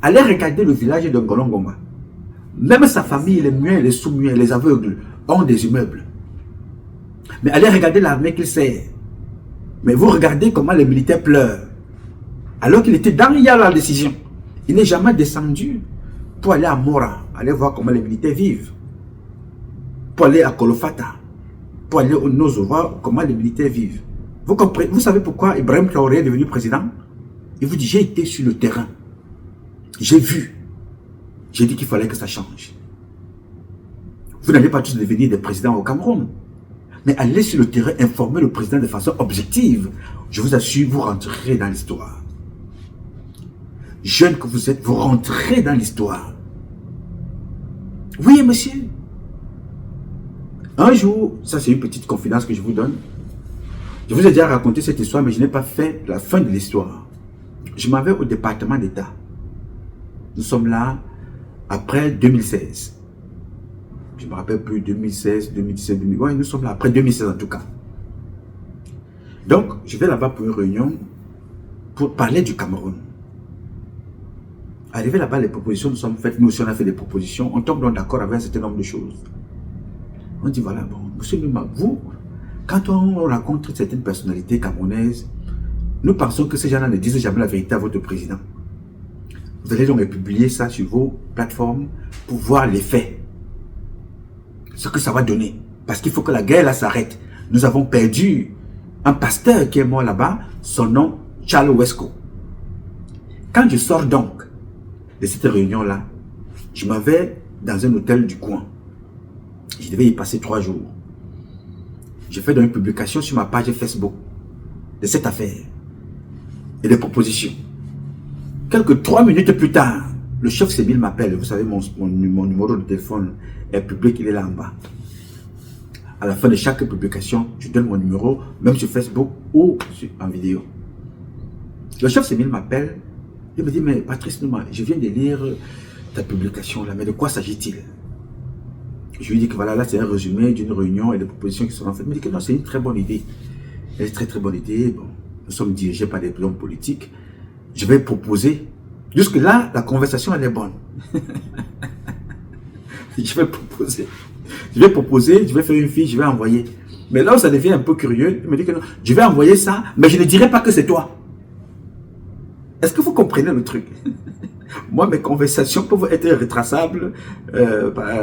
Allez regarder le village de Ngolongoma. Même sa famille, les muets, les sous-muets, les aveugles, ont des immeubles. Mais allez regarder l'armée qu'il sert. Mais vous regardez comment les militaires pleurent. Alors qu'il était dans la décision. Il n'est jamais descendu pour aller à Mora, aller voir comment les militaires vivent. Pour aller à Kolofata, pour aller au Nozo, voir comment les militaires vivent. Vous comprenez? Vous savez pourquoi Ibrahim Traoré est devenu président? Il vous dit, j'ai été sur le terrain. J'ai vu. J'ai dit qu'il fallait que ça change. Vous n'allez pas tous devenir des présidents au Cameroun. Mais allez sur le terrain, informer le président de façon objective. Je vous assure, vous rentrerez dans l'histoire. Jeune que vous êtes, vous rentrez dans l'histoire. Oui, monsieur. Un jour, ça c'est une petite confidence que je vous donne. Je vous ai déjà raconté cette histoire, mais je n'ai pas fait la fin de l'histoire. Je m'en vais au département d'État. Nous sommes là après 2016. Je ne me rappelle plus, 2016, 2017, 2018. Oui, nous sommes là après 2016 en tout cas. Donc, je vais là-bas pour une réunion pour parler du Cameroun. Arrivé là-bas, les propositions nous sont faites. Nous aussi, on a fait des propositions. On tombe donc d'accord avec un certain nombre de choses. On dit, voilà, bon, monsieur Numa, vous, quand on rencontre certaines personnalités camerounaises, nous pensons que ces gens-là ne disent jamais la vérité à votre président. Vous allez donc publier ça sur vos plateformes pour voir l'effet. Ce que ça va donner. Parce qu'il faut que la guerre là s'arrête. Nous avons perdu un pasteur qui est mort là-bas. Son nom, Charles Wesco. Quand je sors donc de cette réunion-là, je m'en vais dans un hôtel du coin. Je devais y passer 3 jours. J'ai fait une publication sur ma page Facebook de cette affaire et des propositions. Quelques 3 minutes plus tard, le chef Sébil m'appelle. Vous savez, mon numéro de téléphone est public, il est là en bas. À la fin de chaque publication, je donne mon numéro, même sur Facebook ou en vidéo. Le chef Sébil m'appelle. Il me dit, mais Patrice Nouma, je viens de lire ta publication là, mais de quoi s'agit-il? Je lui dis que voilà, là c'est un résumé d'une réunion et des propositions qui seront faites. Il me dit que non, c'est une très bonne idée. C'est une très très bonne idée. Bon, nous sommes dirigés par des hommes politiques. Je vais proposer. Jusque là, la conversation elle est bonne. Je vais proposer, je vais faire une fiche, je vais envoyer. Mais là où ça devient un peu curieux, il me dit que non, je vais envoyer ça, mais je ne dirai pas que c'est toi. Est-ce que vous comprenez le truc? Moi, mes conversations peuvent être retraçables par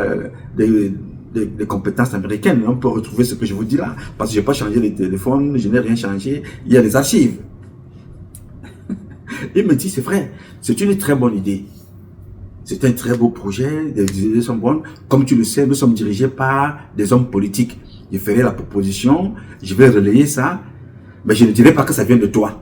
des compétences américaines. On peut retrouver ce que je vous dis là. Parce que je n'ai pas changé les téléphones, je n'ai rien changé. Il y a des archives. Il me dit, c'est vrai, c'est une très bonne idée. C'est un très beau projet, les idées sont bonnes. Comme tu le sais, nous sommes dirigés par des hommes politiques. Je ferai la proposition, je vais relayer ça, mais je ne dirai pas que ça vient de toi.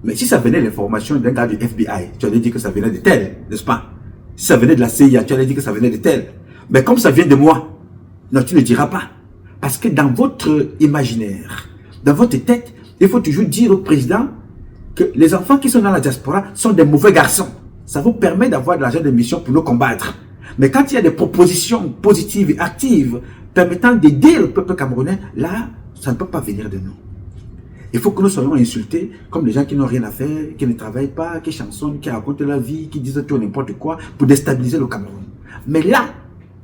Mais si ça venait de l'information d'un gars du FBI, tu allais dire que ça venait de tel, n'est-ce pas? Si ça venait de la CIA, tu allais dire que ça venait de tel. Mais comme ça vient de moi, non, tu ne diras pas. Parce que dans votre imaginaire, dans votre tête, il faut toujours dire au président que les enfants qui sont dans la diaspora sont des mauvais garçons. Ça vous permet d'avoir de l'argent de mission pour nous combattre. Mais quand il y a des propositions positives et actives permettant d'aider le peuple camerounais, là, ça ne peut pas venir de nous. Il faut que nous soyons insultés comme les gens qui n'ont rien à faire, qui ne travaillent pas, qui chansonnent, qui racontent leur vie, qui disent tout n'importe quoi pour déstabiliser le Cameroun. Mais là,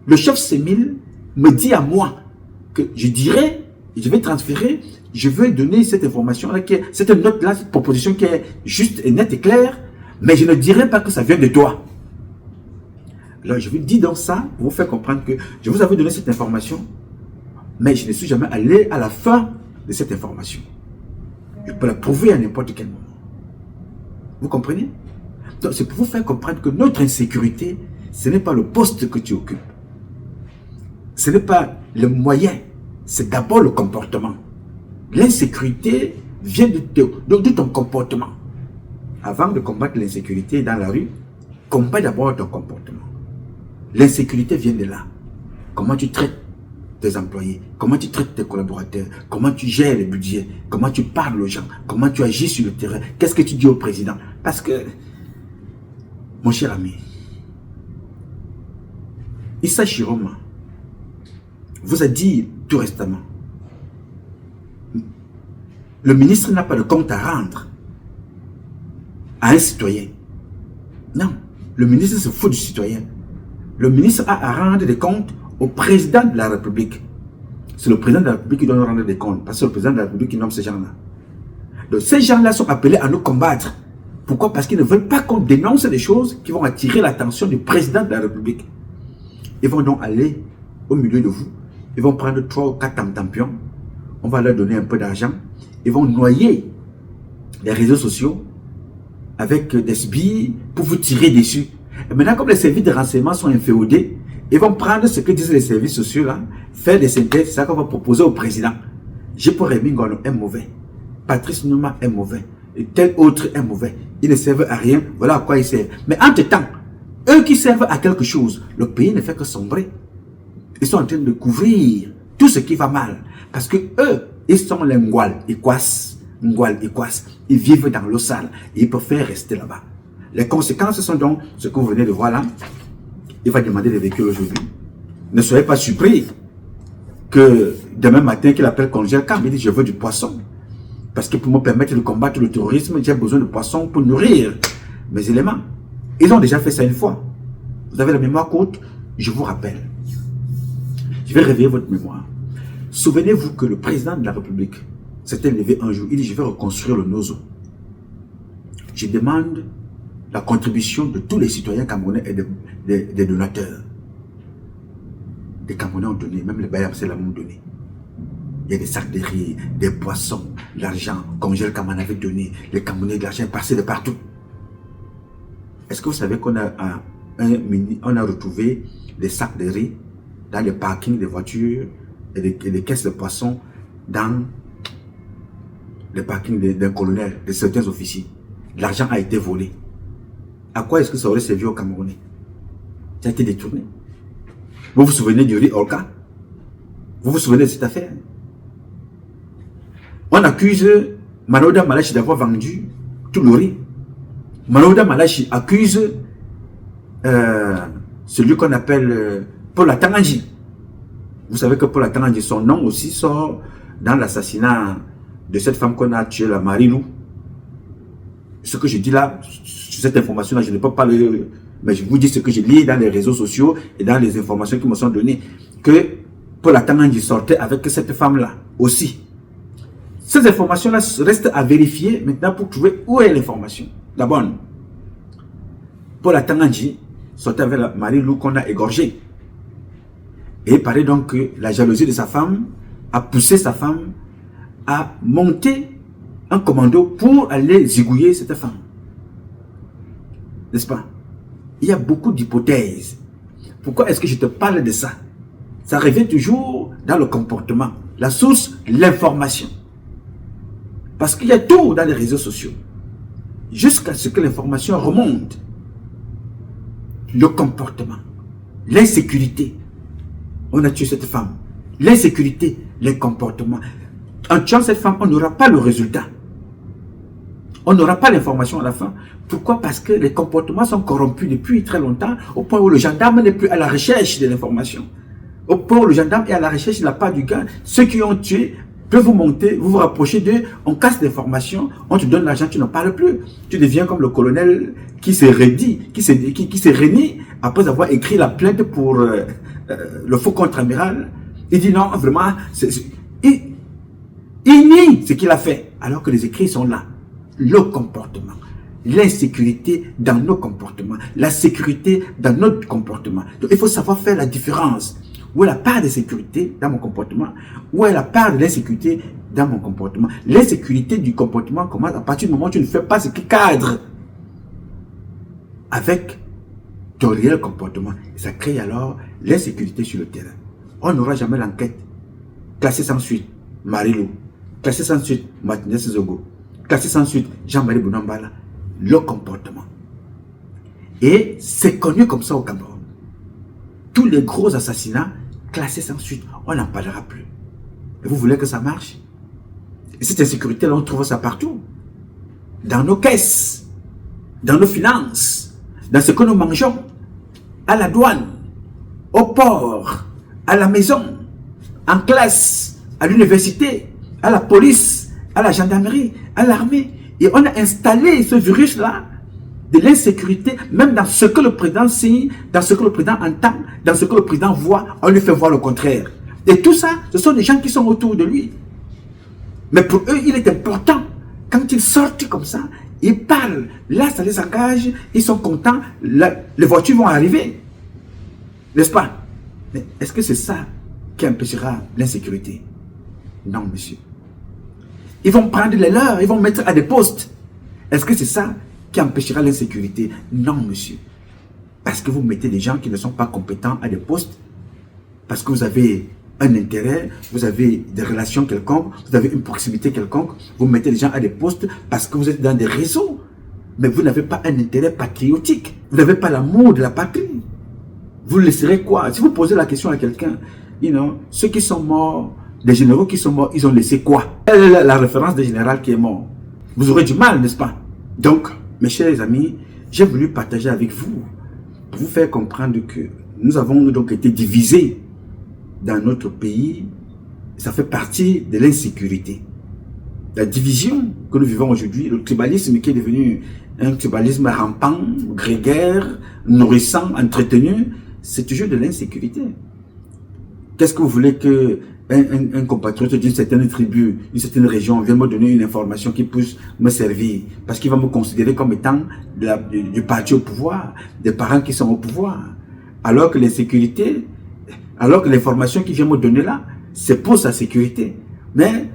le chef Sémil me dit à moi que je dirais, je vais transférer, je veux donner cette information-là, cette note-là, cette proposition qui est juste et nette et claire, mais je ne dirai pas que ça vient de toi. Alors je vous dis donc ça pour vous faire comprendre que je vous avais donné cette information, mais je ne suis jamais allé à la fin de cette information. Je peux la prouver à n'importe quel moment. Vous comprenez? Donc c'est pour vous faire comprendre que notre insécurité, ce n'est pas le poste que tu occupes. Ce n'est pas le moyen, c'est d'abord le comportement. L'insécurité vient de ton comportement. Avant de combattre l'insécurité dans la rue, combat d'abord ton comportement. L'insécurité vient de là. Comment tu traites tes employés, comment tu traites tes collaborateurs, comment tu gères les budgets, comment tu parles aux gens, comment tu agis sur le terrain, qu'est-ce que tu dis au président? Parce que, mon cher ami, Issa Chiroma vous a dit tout récemment, le ministre n'a pas de compte à rendre à un citoyen. Non, le ministre se fout du citoyen. Le ministre a à rendre des comptes au président de la République. C'est le président de la République qui doit nous rendre des comptes, parce que c'est le président de la République qui nomme ces gens-là. Donc ces gens-là sont appelés à nous combattre. Pourquoi? Parce qu'ils ne veulent pas qu'on dénonce des choses qui vont attirer l'attention du président de la République. Ils vont donc aller au milieu de vous, ils vont prendre 3 ou 4 tam-tampions, on va leur donner un peu d'argent, ils vont noyer les réseaux sociaux avec des SBI pour vous tirer dessus. Et maintenant, comme les services de renseignement sont inféodés, ils vont prendre ce que disent les services sociaux là, faire des synthèses, c'est ça qu'on va proposer au président. Jepo Remi Ngono est mauvais, Patrice Nouma est mauvais, et tel autre est mauvais. Ils ne servent à rien, voilà à quoi ils servent. Mais entre-temps, eux qui servent à quelque chose, le pays ne fait que sombrer. Ils sont en train de couvrir tout ce qui va mal. Parce que eux, ils sont les Ngwal, ils vivent dans l'eau sale, et ils préfèrent rester là-bas. Les conséquences sont donc ce que vous venez de voir là. Il va demander des véhicules aujourd'hui. Ne soyez pas surpris que demain matin qu'il appelle congé camp, il dit je veux du poisson. Parce que pour me permettre de combattre le terrorisme, j'ai besoin de poisson pour nourrir mes éléments. Ils ont déjà fait ça une fois. Vous avez la mémoire courte, je vous rappelle. Je vais réveiller votre mémoire. Souvenez-vous que le président de la République s'était levé un jour, il dit je vais reconstruire le Nozo. je demande la contribution de tous les citoyens camerounais et des donateurs. Les Camerounais ont donné, même les Bayams, c'est l'amour donné. Il y a des sacs de riz, des poissons, l'argent, comme Gel Kaman avait donné, les Camerounais, de l'argent est passé de partout. Est-ce que vous savez qu'on a retrouvé des sacs de riz dans les parkings des voitures et des caisses de poissons dans les parkings d'un colonel, de certains officiers? L'argent a été volé. À quoi est-ce que ça aurait servi aux Camerounais? Ça a été détourné. Vous vous souvenez du riz Olka? Vous vous souvenez de cette affaire? On accuse Manoda Malachi d'avoir vendu tout le riz. Manoda Malachi accuse celui qu'on appelle Paul Atanganji. Vous savez que Paul Atanganji, son nom aussi sort dans l'assassinat de cette femme qu'on a tuée, la Marie-Lou. Ce que je dis là, sur cette information-là, je ne peux pas le... Mais je vous dis ce que j'ai lu dans les réseaux sociaux et dans les informations qui me sont données, que Paul Atanganji sortait avec cette femme-là aussi. Ces informations-là restent à vérifier maintenant pour trouver où est l'information, la bonne. Paul Atanganji sortait avec la Marie-Lou qu'on a égorgée. Et il paraît donc que la jalousie de sa femme a poussé sa femme à monter un commando pour aller zigouiller cette femme. N'est-ce pas? Il y a beaucoup d'hypothèses. Pourquoi est-ce que je te parle de ça? Ça revient toujours dans le comportement. La source, l'information. Parce qu'il y a tout dans les réseaux sociaux. Jusqu'à ce que l'information remonte. Le comportement. L'insécurité. On a tué cette femme. L'insécurité, les comportements. En tuant cette femme, on n'aura pas le résultat. On n'aura pas l'information à la fin. Pourquoi? Parce que les comportements sont corrompus depuis très longtemps, au point où le gendarme n'est plus à la recherche de l'information. Au point où le gendarme est à la recherche de la part du gars. Ceux qui ont tué peuvent vous monter, vous vous rapprochez d'eux, on casse l'information, on te donne l'argent, tu n'en parles plus. Tu deviens comme le colonel qui s'est rédit, qui s'est réuni après avoir écrit la plainte pour le faux contre-amiral. Il dit non, vraiment, il nie ce qu'il a fait, alors que les écrits sont là. Le comportement, l'insécurité dans nos comportements, la sécurité dans notre comportement. Donc, il faut savoir faire la différence. Où est la part de sécurité dans mon comportement? Où est la part de l'insécurité dans mon comportement? L'insécurité du comportement commence à partir du moment où tu ne fais pas ce qui cadre avec ton réel comportement. Et ça crée alors l'insécurité sur le terrain. On n'aura jamais l'enquête classée sans suite Marie-Lou, classée sans suite Martinez Zogo, classée sans suite Jean-Marie Bounambala. Le comportement. Et c'est connu comme ça au Cameroun. Tous les gros assassinats classés sans suite, on n'en parlera plus. Et vous voulez que ça marche? Et cette insécurité-là, on trouve ça partout. Dans nos caisses, dans nos finances, dans ce que nous mangeons, à la douane, au port, à la maison, en classe, à l'université, à la police, à la gendarmerie, à l'armée. Et on a installé ce virus-là de l'insécurité, même dans ce que le président signe, dans ce que le président entend, dans ce que le président voit, on lui fait voir le contraire. Et tout ça, ce sont des gens qui sont autour de lui. Mais pour eux, il est important, quand ils sortent comme ça, ils parlent, là ça les engage, ils sont contents, là, les voitures vont arriver. N'est-ce pas? Mais est-ce que c'est ça qui empêchera l'insécurité? Non, monsieur. Ils vont prendre les leurs, ils vont mettre à des postes. Est-ce que c'est ça qui empêchera l'insécurité? Non, monsieur. Parce que vous mettez des gens qui ne sont pas compétents à des postes, parce que vous avez un intérêt, vous avez des relations quelconques, vous avez une proximité quelconque, vous mettez des gens à des postes parce que vous êtes dans des réseaux, mais vous n'avez pas un intérêt patriotique, vous n'avez pas l'amour de la patrie. Vous laisserez quoi? Si vous posez la question à quelqu'un, ceux qui sont morts, les généraux qui sont morts, ils ont laissé quoi? Quelle est la référence des généraux qui est mort? Vous aurez du mal, n'est-ce pas? Donc, mes chers amis, j'ai voulu partager avec vous, pour vous faire comprendre que nous avons donc été divisés dans notre pays. Ça fait partie de l'insécurité. La division que nous vivons aujourd'hui, le tribalisme qui est devenu un tribalisme rampant, grégaire, nourrissant, entretenu, c'est toujours de l'insécurité. Qu'est-ce que vous voulez que un compatriote d'une certaine tribu, d'une certaine région vient me donner une information qui puisse me servir, parce qu'il va me considérer comme étant du parti au pouvoir, des parents qui sont au pouvoir, alors que l'insécurité, alors que l'information qu'il vient me donner là, c'est pour sa sécurité, mais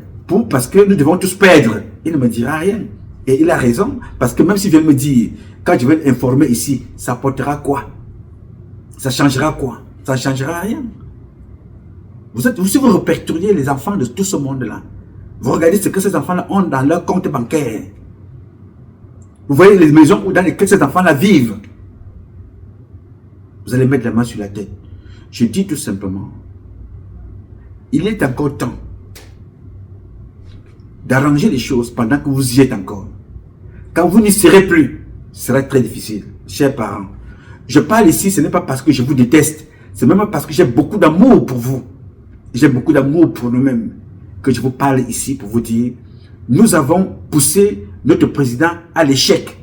parce que nous devons tous perdre. Il ne me dira rien, et il a raison, parce que même s'il vient me dire, quand je vais l'informer ici, ça apportera quoi? Ça changera quoi? Ça ne changera rien. Si vous répertoriez les enfants de tout ce monde-là, vous regardez ce que ces enfants-là ont dans leur compte bancaire. Vous voyez les maisons dans lesquelles ces enfants-là vivent. Vous allez mettre la main sur la tête. Je dis tout simplement, il est encore temps d'arranger les choses pendant que vous y êtes encore. Quand vous n'y serez plus, ce sera très difficile, chers parents. Je parle ici, ce n'est pas parce que je vous déteste, c'est même parce que j'ai beaucoup d'amour pour vous. J'ai beaucoup d'amour pour nous-mêmes que je vous parle ici pour vous dire, nous avons poussé notre président à l'échec.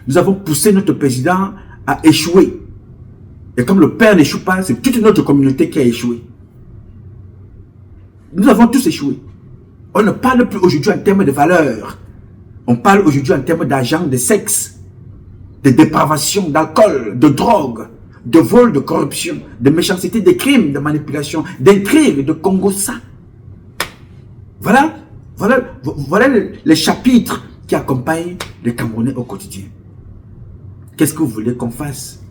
Nous avons poussé notre président à échouer. Et comme le père n'échoue pas, c'est toute notre communauté qui a échoué. Nous avons tous échoué. On ne parle plus aujourd'hui en termes de valeurs. On parle aujourd'hui en termes d'argent, de sexe, de dépravation, d'alcool, de drogue, de vol, de corruption, de méchanceté, de crimes, de manipulation, d'intrigue, de Congo-ça. Voilà les chapitres qui accompagnent les Camerounais au quotidien. Qu'est-ce que vous voulez qu'on fasse?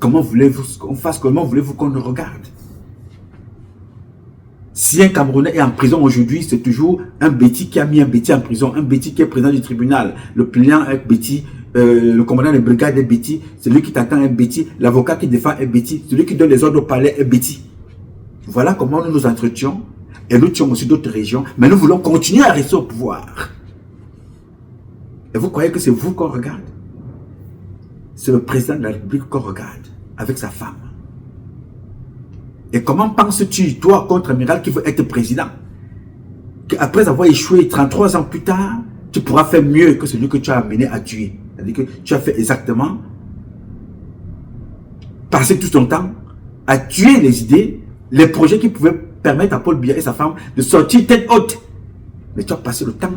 Comment voulez-vous qu'on fasse? Comment voulez-vous qu'on nous regarde? Si un Camerounais est en prison aujourd'hui, c'est toujours un Béti qui a mis un Béti en prison, un Béti qui est président du tribunal, le pliant est Béti, le commandant de brigade est Béti, celui qui t'attend est Béti, l'avocat qui défend est Béti, celui qui donne les ordres au palais est Béti. Voilà comment nous nous entretenons, et nous tuons aussi d'autres régions, mais nous voulons continuer à rester au pouvoir. Et vous croyez que c'est vous qu'on regarde? C'est le président de la République qu'on regarde, avec sa femme. Et comment penses-tu, toi, contre-amiral qui veut être président, qu'après avoir échoué 33 ans plus tard, tu pourras faire mieux que celui que tu as amené à tuer? C'est-à-dire que tu as fait exactement, passer tout ton temps à tuer les idées, les projets qui pouvaient permettre à Paul Biya et sa femme de sortir tête haute. Mais tu as passé le temps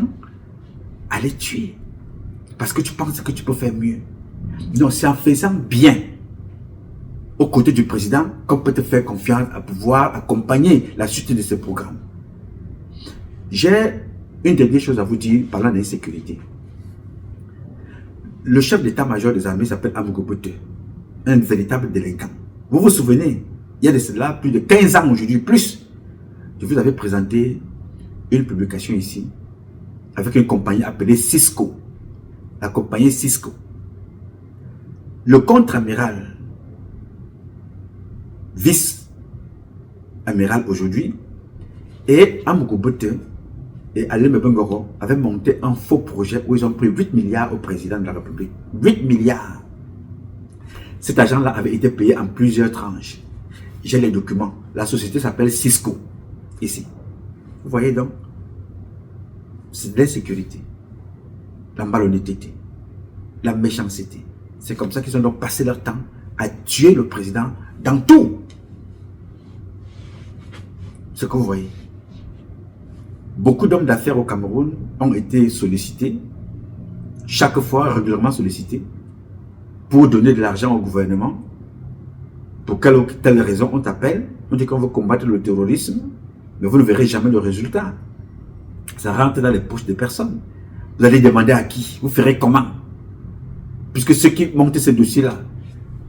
à les tuer. Parce que tu penses que tu peux faire mieux. Non, c'est en faisant bien aux côtés du président qu'on peut te faire confiance à pouvoir accompagner la suite de ce programme. J'ai une dernière chose à vous dire parlant d'insécurité. Le chef d'état-major des armées s'appelle Amogo Bote, un véritable délinquant. Vous vous souvenez, il y a de cela plus de 15 ans aujourd'hui, plus. Je vous avais présenté une publication ici avec une compagnie appelée Cisco. La compagnie Cisco. Le contre-amiral, vice-amiral aujourd'hui, et Amogo Bote et Alem Bengoro avaient monté un faux projet où ils ont pris 8 milliards au président de la République. 8 milliards. Cet argent-là avait été payé en plusieurs tranches. J'ai les documents. La société s'appelle Cisco. Ici. Vous voyez donc, c'est de l'insécurité, la malhonnêteté, la méchanceté. C'est comme ça qu'ils ont donc passé leur temps à tuer le président dans tout. Ce que vous voyez. Beaucoup d'hommes d'affaires au Cameroun ont été sollicités, chaque fois régulièrement sollicités, pour donner de l'argent au gouvernement. Pour telle raison, on t'appelle, on dit qu'on veut combattre le terrorisme, mais vous ne verrez jamais le résultat. Ça rentre dans les poches des personnes. Vous allez demander à qui? Vous ferez comment? Puisque ceux qui montent ces dossiers-là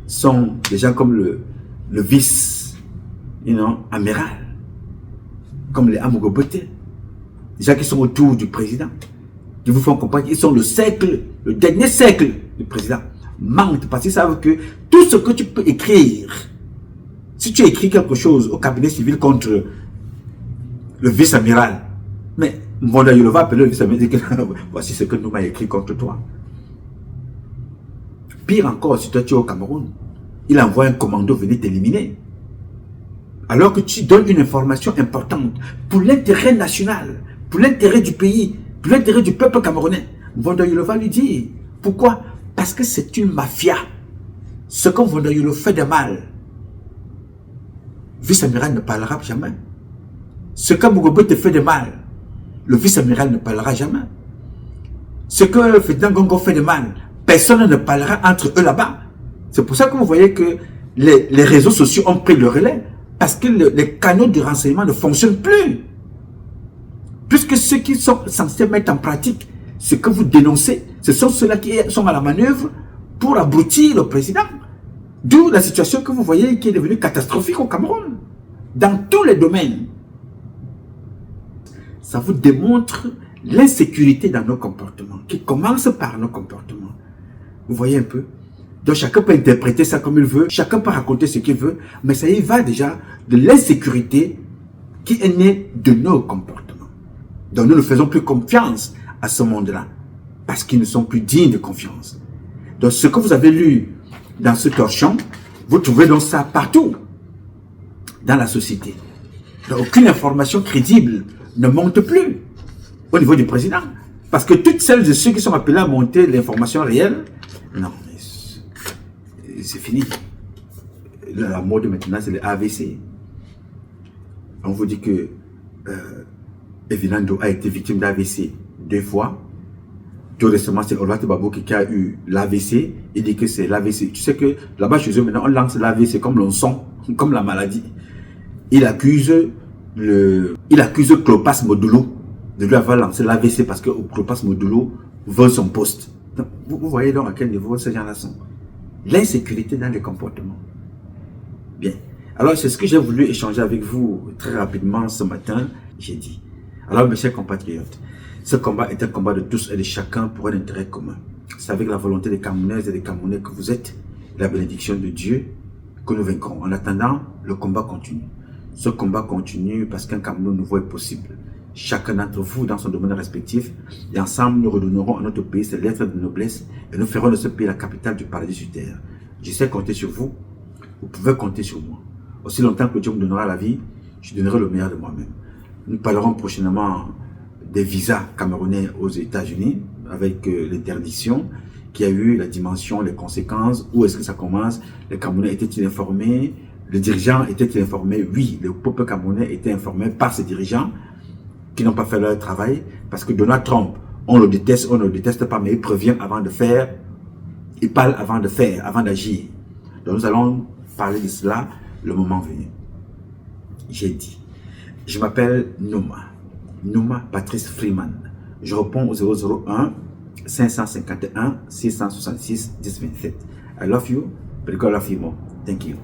sont des gens comme le vice-amiral, comme les Amogo Bote, des gens qui sont autour du président, qui vous font comprendre qu'ils sont le dernier cercle du président. Mentent parce qu'ils savent que tout ce que tu peux écrire, si tu écris quelque chose au cabinet civil contre le vice-amiral, mais Mvondo Yolo va appeler le vice-amiral et dire voici ce que nous avons écrit contre toi. Pire encore, si toi tu es au Cameroun, il envoie un commando venir t'éliminer. Alors que tu donnes une information importante pour l'intérêt national, pour l'intérêt du pays, pour l'intérêt du peuple camerounais. Mvondo Yolo va lui dire. Pourquoi? Parce que c'est une mafia. Ce que Mvondo Yolo fait de mal, vice-amiral ne parlera jamais. Ce que Mugobe te fait de mal, le vice-amiral ne parlera jamais. Ce que le Fédéral Gongo fait de mal, personne ne parlera entre eux là-bas. C'est pour ça que vous voyez que les réseaux sociaux ont pris le relais. Parce que les canaux de renseignement ne fonctionnent plus. Puisque ceux qui sont censés mettre en pratique ce que vous dénoncez, ce sont ceux-là qui sont à la manœuvre pour abrutir le président. D'où la situation que vous voyez qui est devenue catastrophique au Cameroun. Dans tous les domaines. Ça vous démontre l'insécurité dans nos comportements, qui commence par nos comportements. Vous voyez un peu? Donc chacun peut interpréter ça comme il veut, chacun peut raconter ce qu'il veut, mais ça y va déjà de l'insécurité qui est née de nos comportements. Donc nous ne faisons plus confiance à ce monde-là, parce qu'ils ne sont plus dignes de confiance. Donc ce que vous avez lu dans ce torchon, vous trouvez donc ça partout dans la société. Donc aucune information crédible ne monte plus au niveau du président. Parce que toutes celles et ceux qui sont appelés à monter l'information réelle, non, c'est fini. La mode maintenant, c'est le AVC. On vous dit que Evinando a été victime d'AVC 2 fois. Tout récemment, c'est Olwate Babo qui a eu l'AVC. Il dit que c'est l'AVC. Tu sais que là-bas chez eux, maintenant, on lance l'AVC comme l'onçon, comme la maladie. Il accuse Clopas Modulo de lui avoir lancé l'AVC parce que Clopas Modulo vole son poste. Donc, vous voyez donc à quel niveau ces gens-là sont. L'insécurité dans les comportements. Bien. Alors, c'est ce que j'ai voulu échanger avec vous très rapidement ce matin. J'ai dit. Alors, mes chers compatriotes, ce combat est un combat de tous et de chacun pour un intérêt commun. C'est avec la volonté des Camerounaises et des Camerounais que vous êtes, la bénédiction de Dieu, que nous vaincrons. En attendant, le combat continue. Ce combat continue parce qu'un Cameroun nouveau est possible. Chacun d'entre vous dans son domaine respectif, et ensemble nous redonnerons à notre pays ses lettres de noblesse et nous ferons de ce pays la capitale du paradis sur terre. Je sais compter sur vous, vous pouvez compter sur moi. Aussi longtemps que Dieu me donnera la vie, je donnerai le meilleur de moi-même. Nous parlerons prochainement des visas camerounais aux États-Unis avec l'interdiction qui a eu la dimension, les conséquences, où est-ce que ça commence, les Camerounais étaient-ils informés, les dirigeants étaient-ils informés? Oui, le peuple camerounais était informé par ces dirigeants qui n'ont pas fait leur travail, parce que Donald Trump, on le déteste, on ne le déteste pas, mais il prévient avant de faire, il parle avant de faire, avant d'agir. Donc nous allons parler de cela le moment venu. J'ai dit, je m'appelle Nouma Patrice Freeman. Je réponds au 001 551 666 1027. I love you, but God love you more. Thank you.